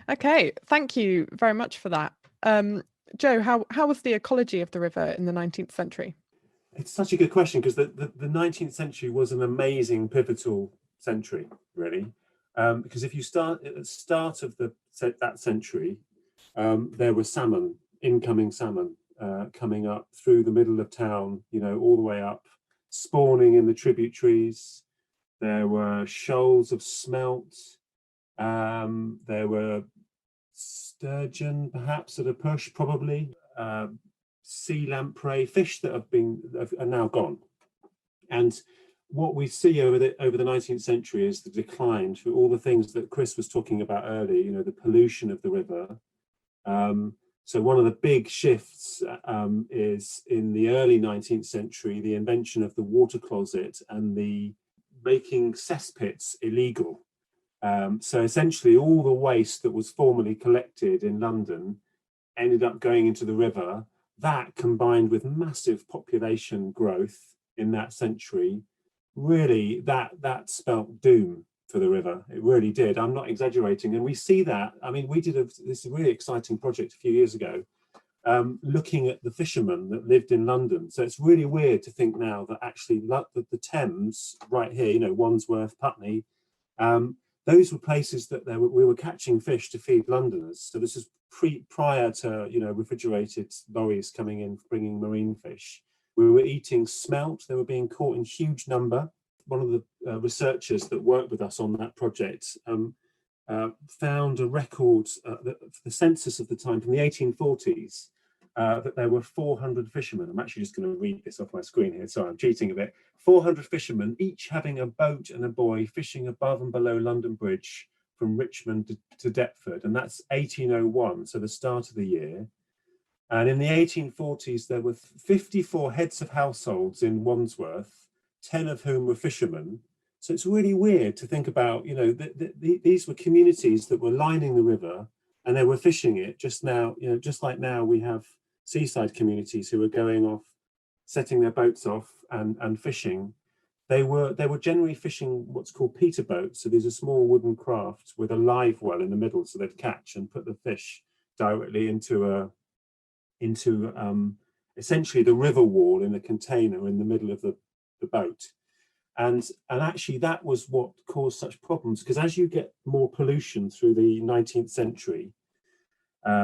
Okay, thank you very much for that. Joe, how was the ecology of the river in the 19th century? It's such a good question, because the 19th century was an amazing pivotal century, really. Because if you start at the start of that century, there were incoming salmon coming up through the middle of town, all the way up, spawning in the tributaries. There were shoals of smelt. There were sturgeon, perhaps at a push, probably. Sea lamprey, fish that are now gone. And what we see over the 19th century is the decline through all the things that Chris was talking about earlier, the pollution of the river. So one of the big shifts is in the early 19th century, the invention of the water closet and the making cesspits illegal. So essentially all the waste that was formerly collected in London ended up going into the river. That, combined with massive population growth in that century, really that spelt doom for the river. It really did. I'm not exaggerating. And we see that. We did this really exciting project a few years ago, looking at the fishermen that lived in London. So it's really weird to think now that actually the Thames right here, Wandsworth, Putney, those were places that we were catching fish to feed Londoners. So this is prior to refrigerated lorries coming in bringing marine fish. We were eating smelt. They were being caught in huge number. One of the researchers that worked with us on that project found a record, the census of the time from the 1840s, that there were 400 fishermen. I'm actually just going to read this off my screen here. Sorry, I'm cheating a bit. 400 fishermen, each having a boat and a buoy, fishing above and below London Bridge from Richmond to Deptford. And that's 1801, so the start of the year. And in the 1840s, there were 54 heads of households in Wandsworth, 10 of whom were fishermen. So it's really weird to think about, these were communities that were lining the river and they were fishing it. Just like now we have seaside communities who are going off, setting their boats off and fishing. They were generally fishing what's called peter boats. So these are small wooden crafts with a live well in the middle, so they'd catch and put the fish directly into essentially the river wall in a container in the middle of the boat. And actually that was what caused such problems, because as you get more pollution through the 19th century,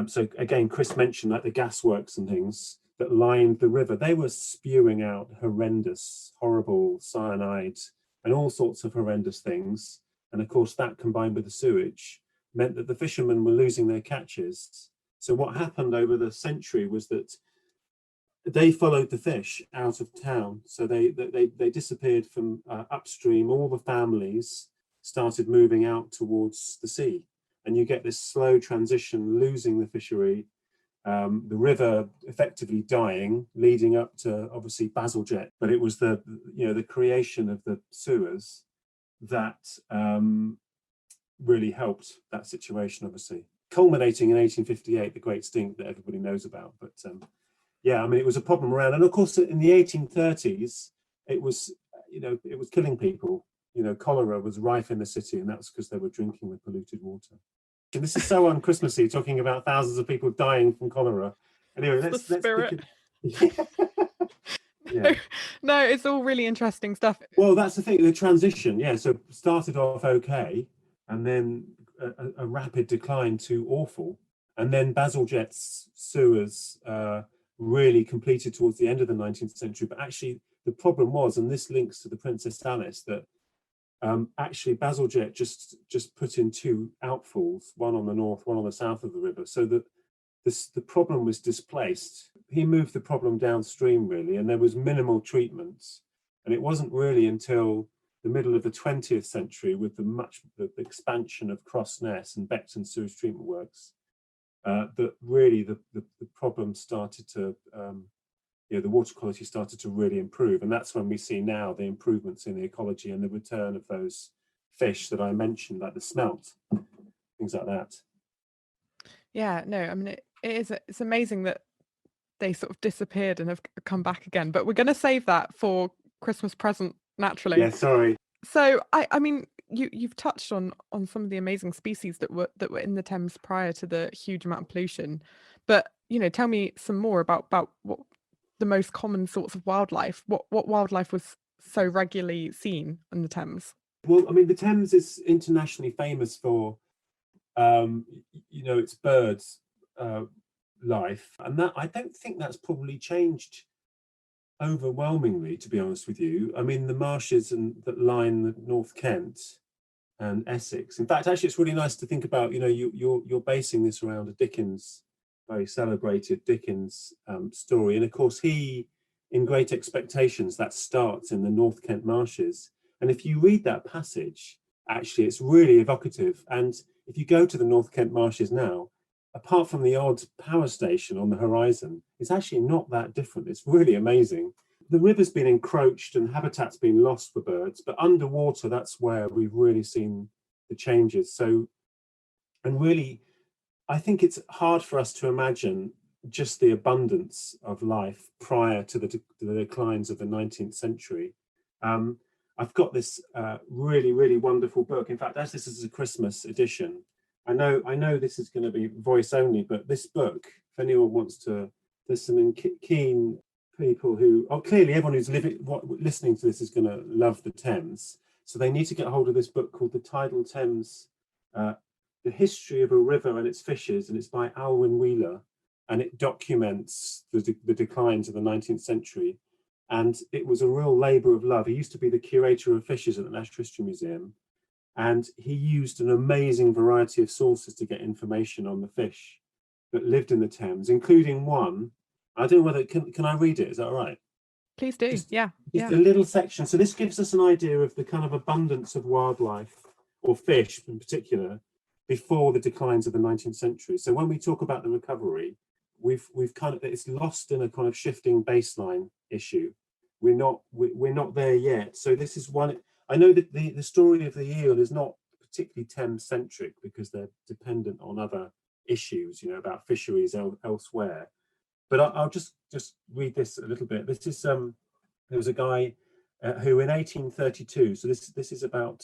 so again, Chris mentioned like the gasworks and things that lined the river, they were spewing out horrendous, horrible cyanide and all sorts of horrendous things. And of course that combined with the sewage meant that the fishermen were losing their catches. So what happened over the century was that they followed the fish out of town. So they disappeared from upstream. All the families started moving out towards the sea. And you get this slow transition, losing the fishery, the river effectively dying, leading up to obviously Bazalgette. But it was the creation of the sewers that really helped that situation, obviously, culminating in 1858, the Great Stink that everybody knows about. But yeah, I mean, it was a problem around, and of course, in the 1830s, it was killing people. Cholera was rife in the city, and that's because they were drinking the polluted water. And this is so un-Christmassy, talking about thousands of people dying from cholera. Anyway, let's spirit. Yeah. No, it's all really interesting stuff. Well, that's the thing, the transition. Yeah, so started off okay, and then a rapid decline to awful, and then Bazalgette's sewers really completed towards the end of the 19th century. But actually, the problem was, and this links to the Princess Alice, that actually Bazalgette just put in two outfalls, one on the north, one on the south of the river, so that the problem was displaced. He moved the problem downstream, really, and there was minimal treatments. And it wasn't really until the middle of the 20th century, with the expansion of Crossness and Beckton sewage treatment works, that really the problem started to, the water quality started to really improve. And that's when we see now the improvements in the ecology and the return of those fish that I mentioned, like the smelt, things like that. Yeah, no, I mean, it's amazing that they sort of disappeared and have come back again. But we're going to save that for Christmas present, naturally. Yeah, sorry. So I mean, you've touched on some of the amazing species that were in the Thames prior to the huge amount of pollution. But tell me some more about what the most common sorts of wildlife. What wildlife was so regularly seen in the Thames? Well, I mean, the Thames is internationally famous for its birds life, and that I don't think that's probably changed overwhelmingly, to be honest with you. I mean, the marshes that line the North Kent and Essex. In fact, actually, it's really nice to think about. You're basing this around a Dickens, very celebrated Dickens story, and of course, he, in Great Expectations, that starts in the North Kent marshes. And if you read that passage, actually, it's really evocative. And if you go to the North Kent marshes now, apart from the odd power station on the horizon, it's actually not that different. It's really amazing. The river's been encroached and habitat's been lost for birds, but underwater, that's where we've really seen the changes. So, and really, I think it's hard for us to imagine just the abundance of life prior to the declines of the 19th century. I've got this really, really wonderful book. In fact, as this is a Christmas edition, I know this is going to be voice only, but this book, if anyone wants to, there's some keen people who, clearly everyone who's listening to this is going to love the Thames. So they need to get hold of this book called The Tidal Thames, The History of a River and Its Fishes, and it's by Alwyn Wheeler, and it documents the declines of the 19th century. And it was a real labour of love. He used to be the curator of fishes at the Natural History Museum, and he used an amazing variety of sources to get information on the fish that lived in the Thames, including one. I don't know whether, can I read it? Is that all right? Please do. Just a little section. So this gives us an idea of the kind of abundance of wildlife, or fish in particular, before the declines of the 19th century. So when we talk about the recovery, we've kind of, it's lost in a kind of shifting baseline issue. We're not there yet. So this is one. I know that the story of the eel is not particularly Thames centric, because they're dependent on other issues, about fisheries elsewhere. But I'll just read this a little bit. This is there was a guy who in 1832. So this is about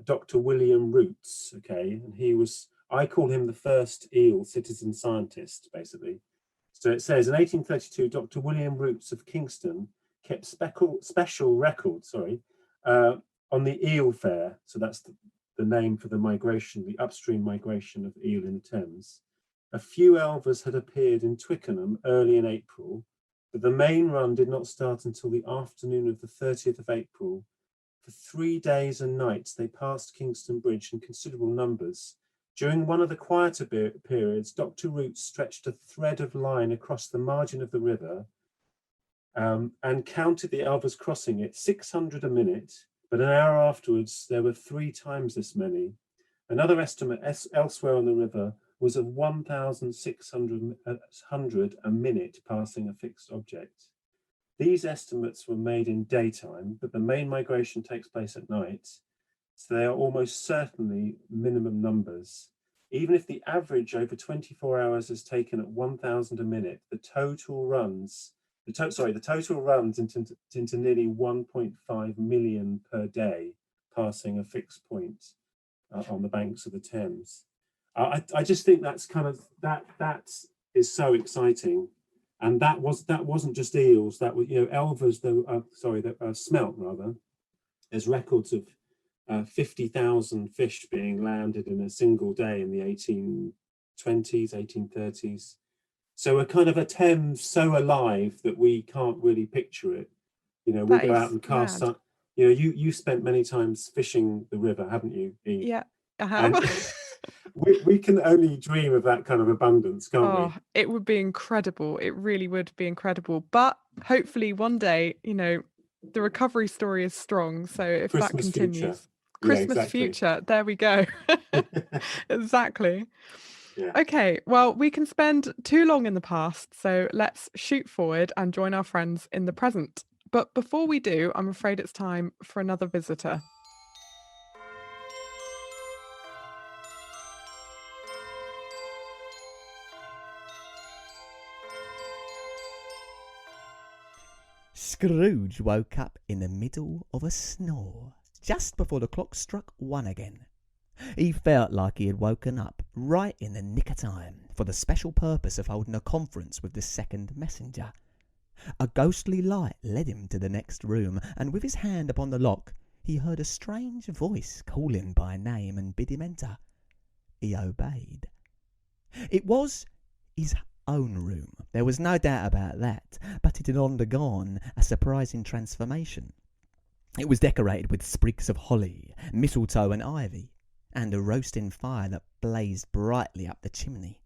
Dr. William Roots. Okay, and I call him the first eel citizen scientist, basically. So it says in 1832, Dr. William Roots of Kingston kept special records, on the eel fair. So that's the name for the migration, the upstream migration of eel in the Thames. A few elvers had appeared in Twickenham early in April, but the main run did not start until the afternoon of the 30th of April. For 3 days and nights, they passed Kingston Bridge in considerable numbers. During one of the quieter periods, Dr. Roots stretched a thread of line across the margin of the river and counted the elvers crossing it, 600 a minute, but an hour afterwards there were 3 times this many. Another estimate elsewhere on the river was of 1,600 a minute passing a fixed object. These estimates were made in daytime, but the main migration takes place at night, so they are almost certainly minimum numbers. Even if the average over 24 hours is taken at 1,000 a minute, the total runs into nearly 1.5 million per day passing a fixed point on the banks of the Thames. I just think that's kind of that is so exciting, and that wasn't just eels. That was, elvers. Smelt rather. There's records of 50,000 fish being landed in a single day in the 1820s, 1830s. So a kind of a Thames so alive that we can't really picture it. We go out and cast sun. You spent many times fishing the river, haven't you, Eve? Yeah, I have. we can only dream of that kind of abundance, can't we? It would be incredible. It really would be incredible. But hopefully one day, the recovery story is strong. So if Christmas that continues, future. Christmas future, there we go. Exactly. Yeah. Okay, well, we can spend too long in the past, so let's shoot forward and join our friends in the present. But before we do, I'm afraid it's time for another visitor. Scrooge woke up in the middle of a snore, just before the clock struck 1 again. He felt like he had woken up right in the nick of time for the special purpose of holding a conference with the second messenger. A ghostly light led him to the next room, and with his hand upon the lock, he heard a strange voice call him by name and bid him enter. He obeyed. It was his own room, there was no doubt about that, but it had undergone a surprising transformation. It was decorated with sprigs of holly, mistletoe and ivy, and a roasting fire that blazed brightly up the chimney.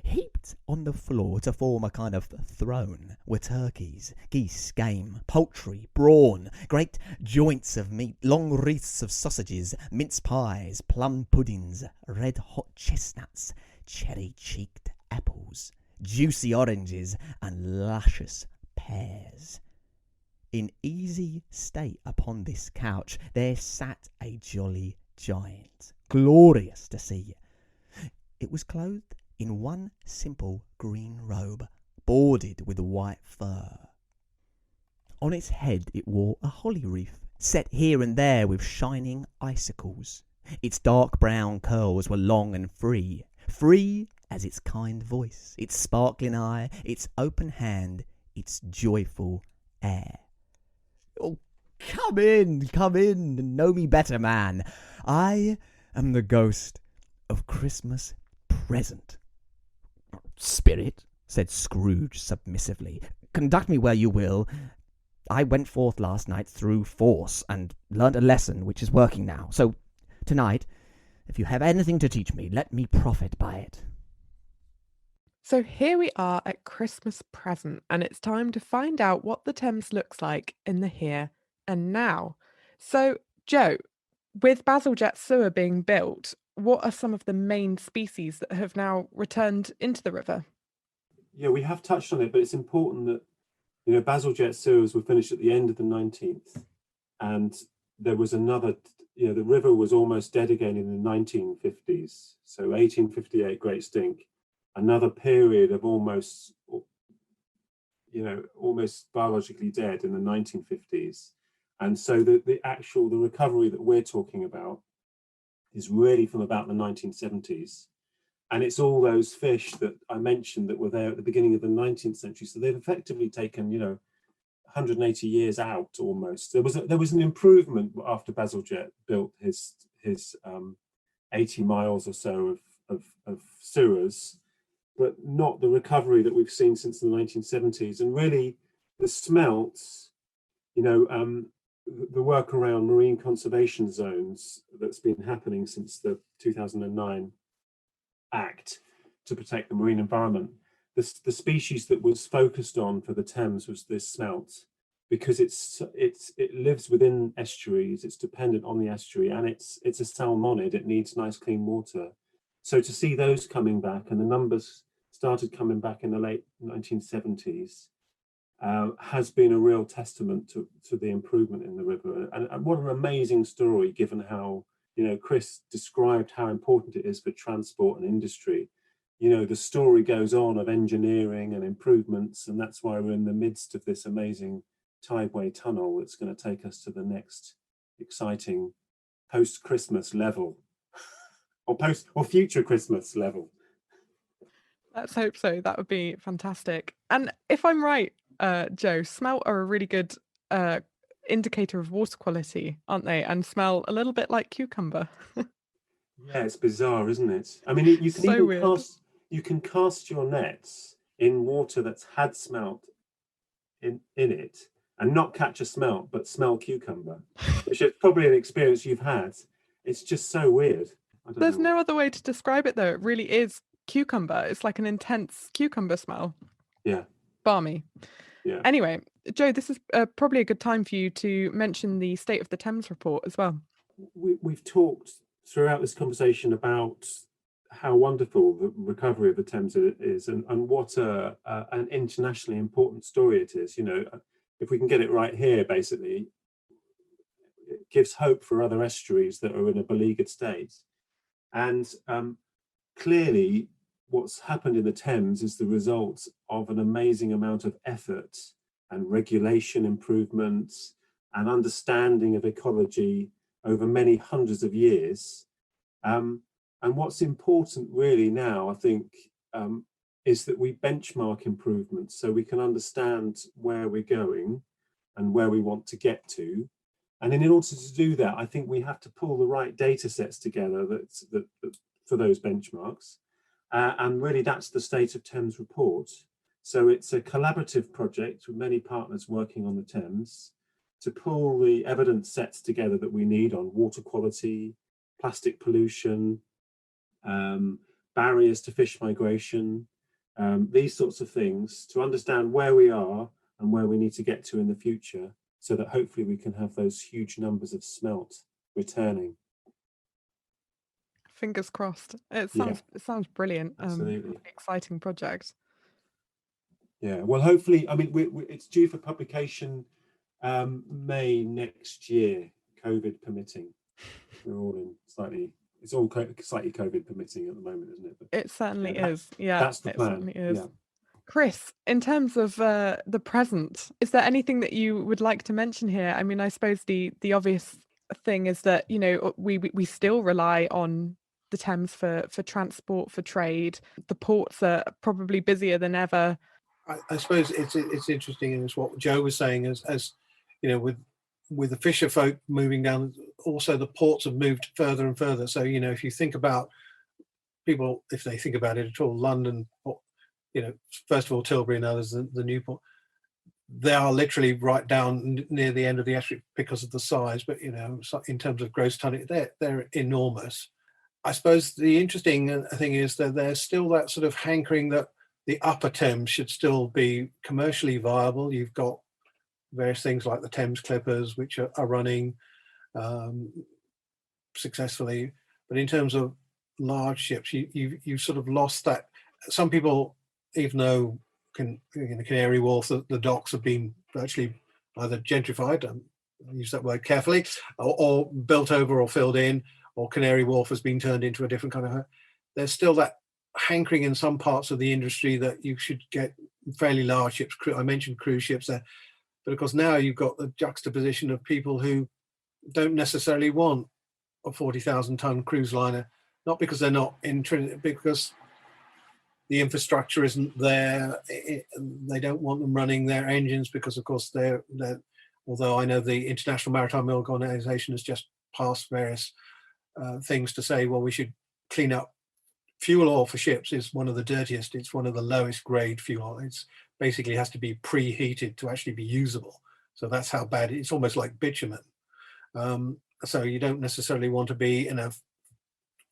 Heaped on the floor to form a kind of throne were turkeys, geese, game, poultry, brawn, great joints of meat, long wreaths of sausages, mince pies, plum puddings, red-hot chestnuts, cherry-cheeked apples, juicy oranges, and luscious pears. In easy state upon this couch there sat a jolly giant, glorious to see. It was clothed in one simple green robe, bordered with white fur. On its head it wore a holly wreath, set here and there with shining icicles. Its dark brown curls were long and free as its kind voice, its sparkling eye, its open hand, its joyful air. Oh, come in, and know me better, man. I am the ghost of Christmas present. Spirit, said Scrooge submissively, conduct me where you will. I went forth last night through force and learnt a lesson which is working now. So tonight, if you have anything to teach me, let me profit by it. So here we are at Christmas present, and it's time to find out what the Thames looks like in the here and now. So, Joe, with Basil Jet Sewer being built, what are some of the main species that have now returned into the river? Yeah, we have touched on it, but it's important that, Basil Jet Sewers were finished at the end of the 19th, and there was another, the river was almost dead again in the 1950s. So 1858, Great Stink, another period of almost biologically dead in the 1950s. And so the recovery that we're talking about is really from about the 1970s. And it's all those fish that I mentioned that were there at the beginning of the 19th century. So they've effectively taken, 180 years out almost. There was an improvement after Basil Jet built his 80 miles or so of sewers, but not the recovery that we've seen since the 1970s. And really the smelts, the work around marine conservation zones that's been happening since the 2009 Act to protect the marine environment. The species that was focused on for the Thames was this smelt, because it lives within estuaries, it's dependent on the estuary, and it's a salmonid, it needs nice clean water. So to see those coming back, and the numbers started coming back in the late 1970s, has been a real testament to the improvement in the river. And what an amazing story, given how, Chris described how important it is for transport and industry. The story goes on of engineering and improvements, and that's why we're in the midst of this amazing Tideway tunnel that's going to take us to the next exciting post-Christmas level, or future Christmas level. Let's hope so. That would be fantastic. And if I'm right, Joe, smelt are a really good indicator of water quality, aren't they? And smell a little bit like cucumber. Yeah, it's bizarre, isn't it? I mean, you can So even weird. cast your nets in water that's had smelt in it and not catch a smelt, but smell cucumber, which is probably an experience you've had. It's just so weird. There's no other way to describe it, though. It really is cucumber. It's like an intense cucumber smell. Yeah. Balmy. Yeah. Anyway, Joe, this is probably a good time for you to mention the State of the Thames report as well. We've talked throughout this conversation about how wonderful the recovery of the Thames is, and what an internationally important story it is. If we can get it right here, basically, it gives hope for other estuaries that are in a beleaguered state. And clearly, what's happened in the Thames is the result of an amazing amount of effort and regulation improvements and understanding of ecology over many hundreds of years. And what's important really now, I think, is that we benchmark improvements so we can understand where we're going and where we want to get to. And in order to do that, I think we have to pull the right data sets together that for those benchmarks. And really, that's the State of Thames report. So it's a collaborative project with many partners working on the Thames to pull the evidence sets together that we need on water quality, plastic pollution, barriers to fish migration, these sorts of things, to understand where we are and where we need to get to in the future, so that hopefully we can have those huge numbers of smelt returning. Fingers crossed. It sounds brilliant. Absolutely. Exciting project. Yeah, well, hopefully, I mean, it's due for publication May next year, COVID permitting. We're all in slightly, it's all slightly COVID permitting at the moment, isn't it? But it certainly is. Yeah, that's the plan. Certainly is. Yeah. Chris, in terms of the present, is there anything that you would like to mention here? I mean, I suppose the obvious thing is that, we still rely on the Thames for transport, for trade. The ports are probably busier than ever. I suppose it's interesting, and it's what Joe was saying, as with the fisher folk moving down, also the ports have moved further and further. So if you think about people, if they think about it at all, London, first of all Tilbury, and others, the Newport, they are literally right down near the end of the estuary because of the size. But in terms of gross tonnage, they're enormous. I suppose the interesting thing is that there's still that sort of hankering that the upper Thames should still be commercially viable. You've got various things like the Thames Clippers, which are running successfully. But in terms of large ships, you've sort of lost that. Some people, even though Canary Wharf, the docks have been virtually either gentrified, I use that word carefully, or built over or filled in, or Canary Wharf has been turned into a different kind of. There's still that hankering in some parts of the industry that you should get fairly large ships. I mentioned cruise ships there, but of course now you've got the juxtaposition of people who don't necessarily want a 40,000 ton cruise liner, not because they're not interested, because the infrastructure isn't there. They don't want them running their engines because, of course, they're although I know the International Maritime Organization has just passed various things to say, well, we should clean up. Fuel oil for ships is one of the dirtiest. It's one of the lowest grade fuel oil. It's basically has to be preheated to actually be usable. So that's how bad it's almost like bitumen. So you don't necessarily want to be in a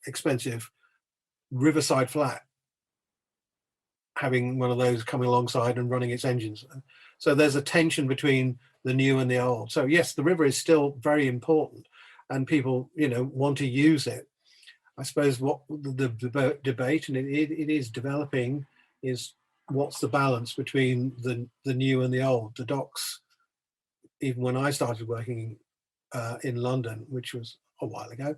expensive riverside flat having one of those coming alongside and running its engines. So there's a tension between the new and the old. So yes, the river is still very important, and people want to use it. I suppose what the debate, and it is developing, is what's the balance between the new and the old. The docks, even when I started working in London, which was a while ago,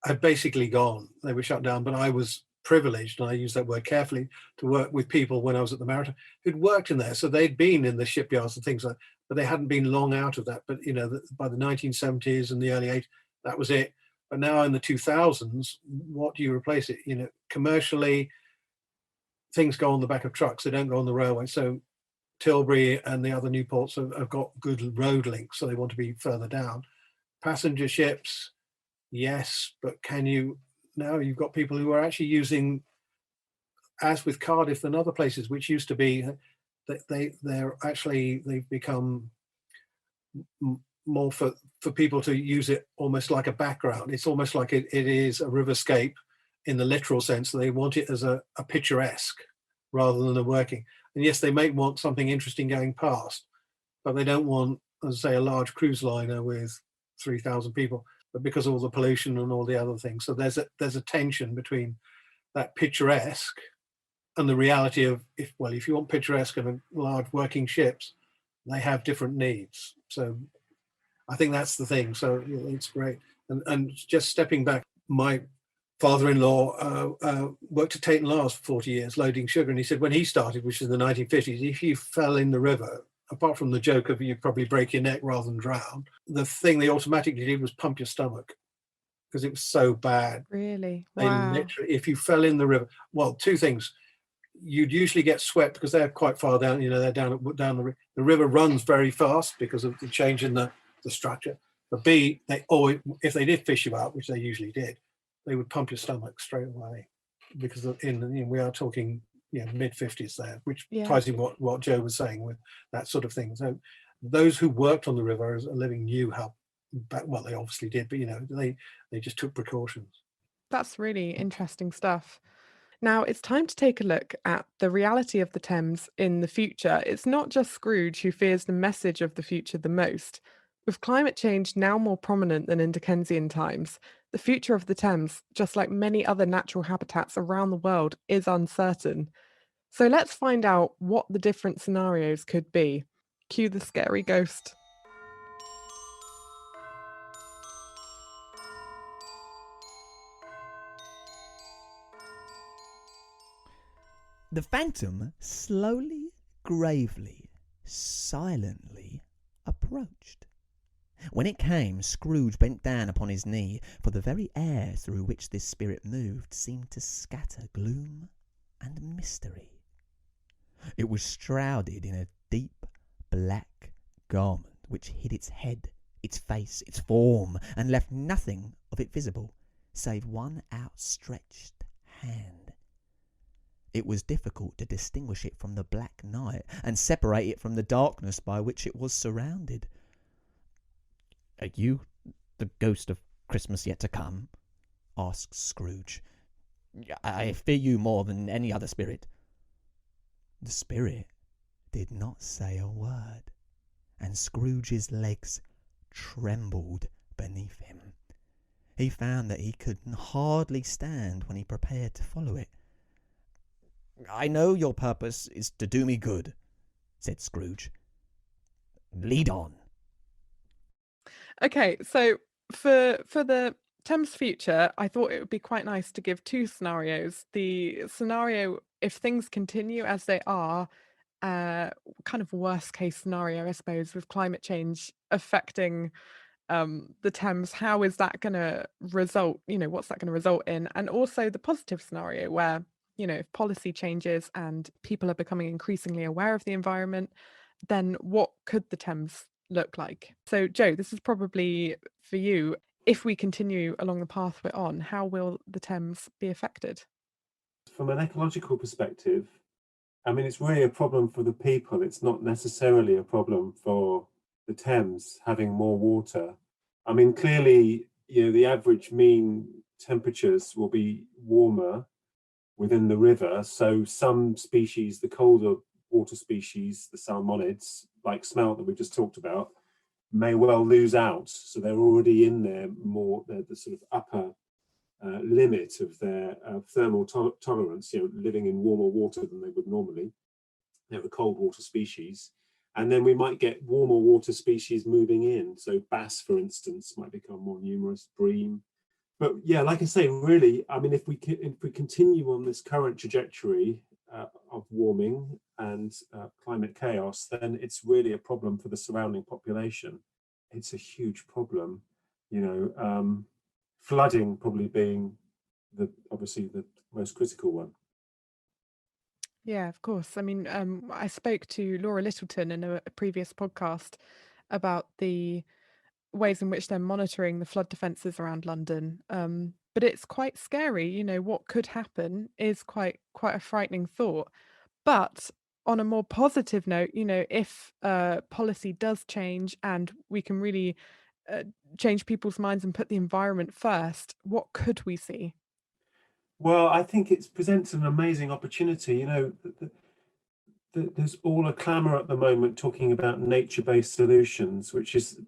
had basically gone. They were shut down, but I was privileged, and I use that word carefully, to work with people when I was at the Maritime who'd worked in there. So they'd been in the shipyards and things like that, but they hadn't been long out of that. But, you know, by the 1970s and the early 80s, that was it. But now in the 2000s, what do you replace it? You know, commercially, things go on the back of trucks. They don't go on the railway. So Tilbury and the other new ports have got good road links, so they want to be further down. Passenger ships, yes, but can you, now you've got people who are actually using, as with Cardiff and other places, which used to be, they've become more for people to use it almost like a background. It's almost like it is a riverscape in the literal sense. They want it as a picturesque rather than a working. And yes, they may want something interesting going past, but they don't want, as I say, a large cruise liner with 3,000 people, but because of all the pollution and all the other things. So there's a tension between that picturesque and the reality of, if you want picturesque and large working ships, they have different needs. So I think that's the thing. So it's great. And just stepping back, my father-in-law worked at Tate & Lars for 40 years loading sugar, and he said when he started, which is in the 1950s, if you fell in the river, apart from the joke of you'd probably break your neck rather than drown, the thing they automatically did was pump your stomach because it was so bad. Really? They Wow. literally, if you fell in the river, well, two things. You'd usually get swept because they're quite far down, you know, they're down the river. The river runs very fast because of the change in the structure. But B, they always, if they did fish you out, which they usually did, they would pump your stomach straight away, because we are talking, you know, mid-50s there, which ties in what Joe was saying with that sort of thing. So those who worked on the river as a living knew how bad, well, they obviously did, but you know, they just took precautions. That's really interesting stuff. Now it's time to take a look at the reality of the Thames in the future. It's not just Scrooge who fears the message of the future the most. With climate change now more prominent than in Dickensian times, the future of the Thames, just like many other natural habitats around the world, is uncertain. So let's find out what the different scenarios could be. Cue the scary ghost. The phantom slowly, gravely, silently approached. When it came, Scrooge bent down upon his knee, for the very air through which this spirit moved seemed to scatter gloom and mystery. It was shrouded in a deep black garment which hid its head, its face, its form, and left nothing of it visible, save one outstretched hand. It was difficult to distinguish it from the black night and separate it from the darkness by which it was surrounded. "Are you the ghost of Christmas yet to come?" asked Scrooge. "I fear you more than any other spirit." The spirit did not say a word, and Scrooge's legs trembled beneath him. He found that he could hardly stand when he prepared to follow it. "I know your purpose is to do me good," said Scrooge. "Lead on." Okay, so for the Thames future, I thought it would be quite nice to give two scenarios. The scenario, if things continue as they are, kind of worst case scenario, I suppose, with climate change affecting the Thames, how is that going to result? You know, what's that going to result in? And also the positive scenario where, you know, if policy changes and people are becoming increasingly aware of the environment, then what could the Thames look like? So, Joe, this is probably for you. If we continue along the path we're on, how will the Thames be affected? From an ecological perspective, I mean, it's really a problem for the people. It's not necessarily a problem for the Thames having more water. I mean, clearly, you know, the average mean temperatures will be warmer within the river. So some species, the colder water species, the salmonids, like smelt that we just talked about, may well lose out. So they're already in there more, the sort of upper limit of their thermal tolerance, living in warmer water than they would normally. They're a cold water species. And then we might get warmer water species moving in. So bass, for instance, might become more numerous, bream. But yeah, like I say, really, I mean, if we continue on this current trajectory of warming and climate chaos, then it's really a problem for the surrounding population. It's a huge problem, flooding probably being obviously the most critical one. Yeah, of course. I mean, I spoke to Laura Littleton in a previous podcast about the ways in which they're monitoring the flood defences around London. But it's quite scary. What could happen is quite a frightening thought. But on a more positive note, if policy does change and we can really change people's minds and put the environment first, what could we see? Well, I think it presents an amazing opportunity. There's all a clamour at the moment talking about nature-based solutions, which is,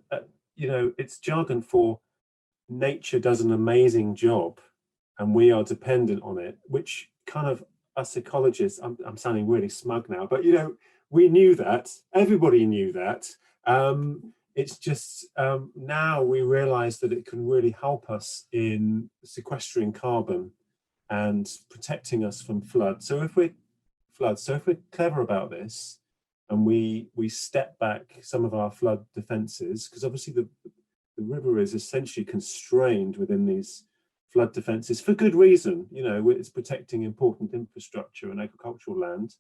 it's jargon for nature does an amazing job and we are dependent on it, which kind of us ecologists, I'm sounding really smug now, but, we knew that, everybody knew that. It's just now we realise that it can really help us in sequestering carbon and protecting us from flood. So if we're clever about this and we step back some of our flood defences, because obviously the river is essentially constrained within these flood defences for good reason. It's protecting important infrastructure and agricultural land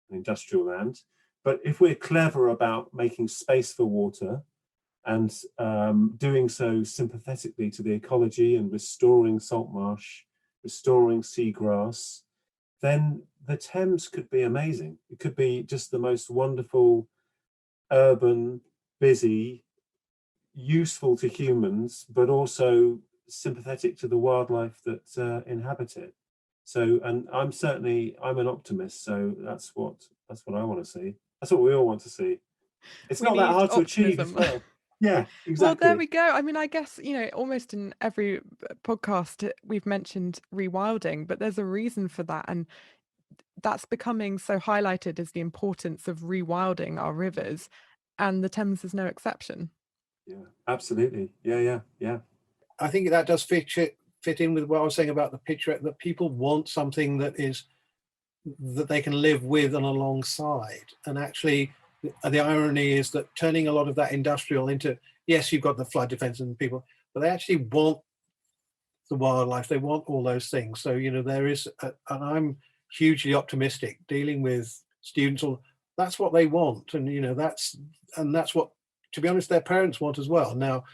and industrial land. But if we're clever about making space for water and doing so sympathetically to the ecology and restoring salt marsh, restoring seagrass, then the Thames could be amazing. It could be just the most wonderful, urban, busy, useful to humans, but also sympathetic to the wildlife that inhabit it. So, and I'm an optimist. So that's what I want to see. That's what we all want to see. It's not that hard to achieve as well. Yeah, exactly. Well, there we go. I mean, I guess, almost in every podcast we've mentioned rewilding, but there's a reason for that. And that's becoming so highlighted as the importance of rewilding our rivers. And the Thames is no exception. Yeah, absolutely. Yeah. I think that does fit in with what I was saying about the picture, that people want something that they can live with and alongside. And actually, the irony is that turning a lot of that industrial into, yes, you've got the flood defense and people, but they actually want the wildlife. They want all those things. So, there is, and I'm hugely optimistic dealing with students. That's what they want. And, that's what, to be honest, their parents want as well. Now,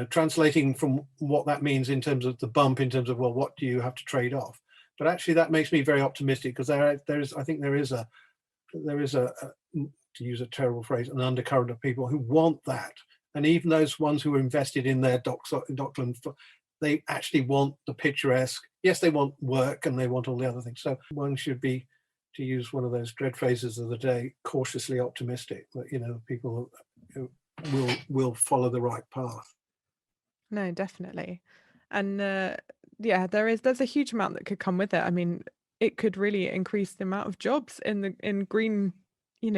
translating from what that means in terms of the bump, in terms of, well, what do you have to trade off? But actually, that makes me very optimistic, because I think there is a, to use a terrible phrase, an undercurrent of people who want that. And even those ones who are invested in their Dockland, they actually want the picturesque. Yes, they want work and they want all the other things. So one should be, to use one of those dread phrases of the day, cautiously optimistic that, people will follow the right path. No, definitely. And there's a huge amount that could come with it. I mean, it could really increase the amount of jobs in green,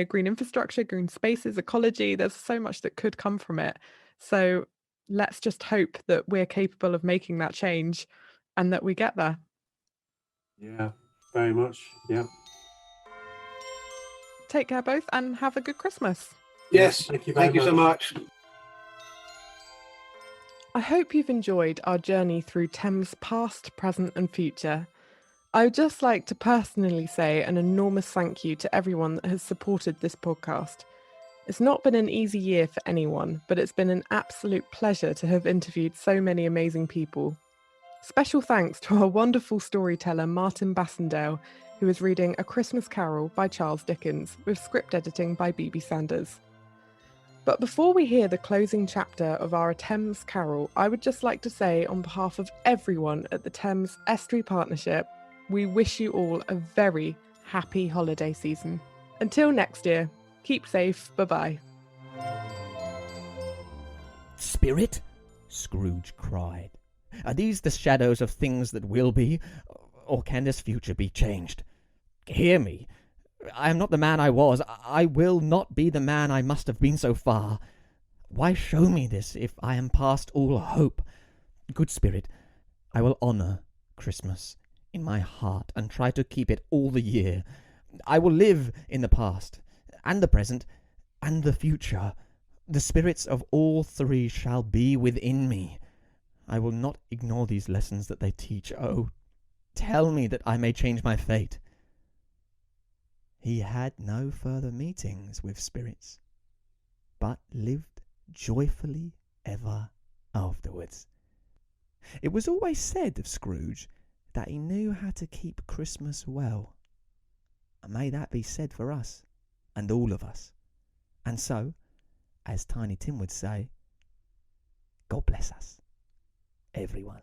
green infrastructure, green spaces, ecology. There's so much that could come from it. So let's just hope that we're capable of making that change and that we get there. Yeah, very much. Yeah. Take care both and have a good Christmas. Yes, thank you so much. I hope you've enjoyed our journey through Thames past, present and future. I would just like to personally say an enormous thank you to everyone that has supported this podcast. It's not been an easy year for anyone, but it's been an absolute pleasure to have interviewed so many amazing people. Special thanks to our wonderful storyteller Martin Bassendale, who is reading A Christmas Carol by Charles Dickens with script editing by B.B. Sanders. But before we hear the closing chapter of our Thames Carol, I would just like to say, on behalf of everyone at the Thames Estuary Partnership, we wish you all a very happy holiday season. Until next year, keep safe, bye-bye. Spirit? Scrooge cried. Are these the shadows of things that will be, or can this future be changed? Hear me. I am not the man I was. I will not be the man I must have been so far. Why show me this if I am past all hope? Good Spirit, I will honour Christmas in my heart and try to keep it all the year. I will live in the past, and the present, and the future. The spirits of all three shall be within me. I will not ignore these lessons that they teach. Oh, tell me that I may change my fate. He had no further meetings with spirits, but lived joyfully ever afterwards. It was always said of Scrooge that he knew how to keep Christmas well. And may that be said for us, and all of us. And so, as Tiny Tim would say, God bless us, everyone.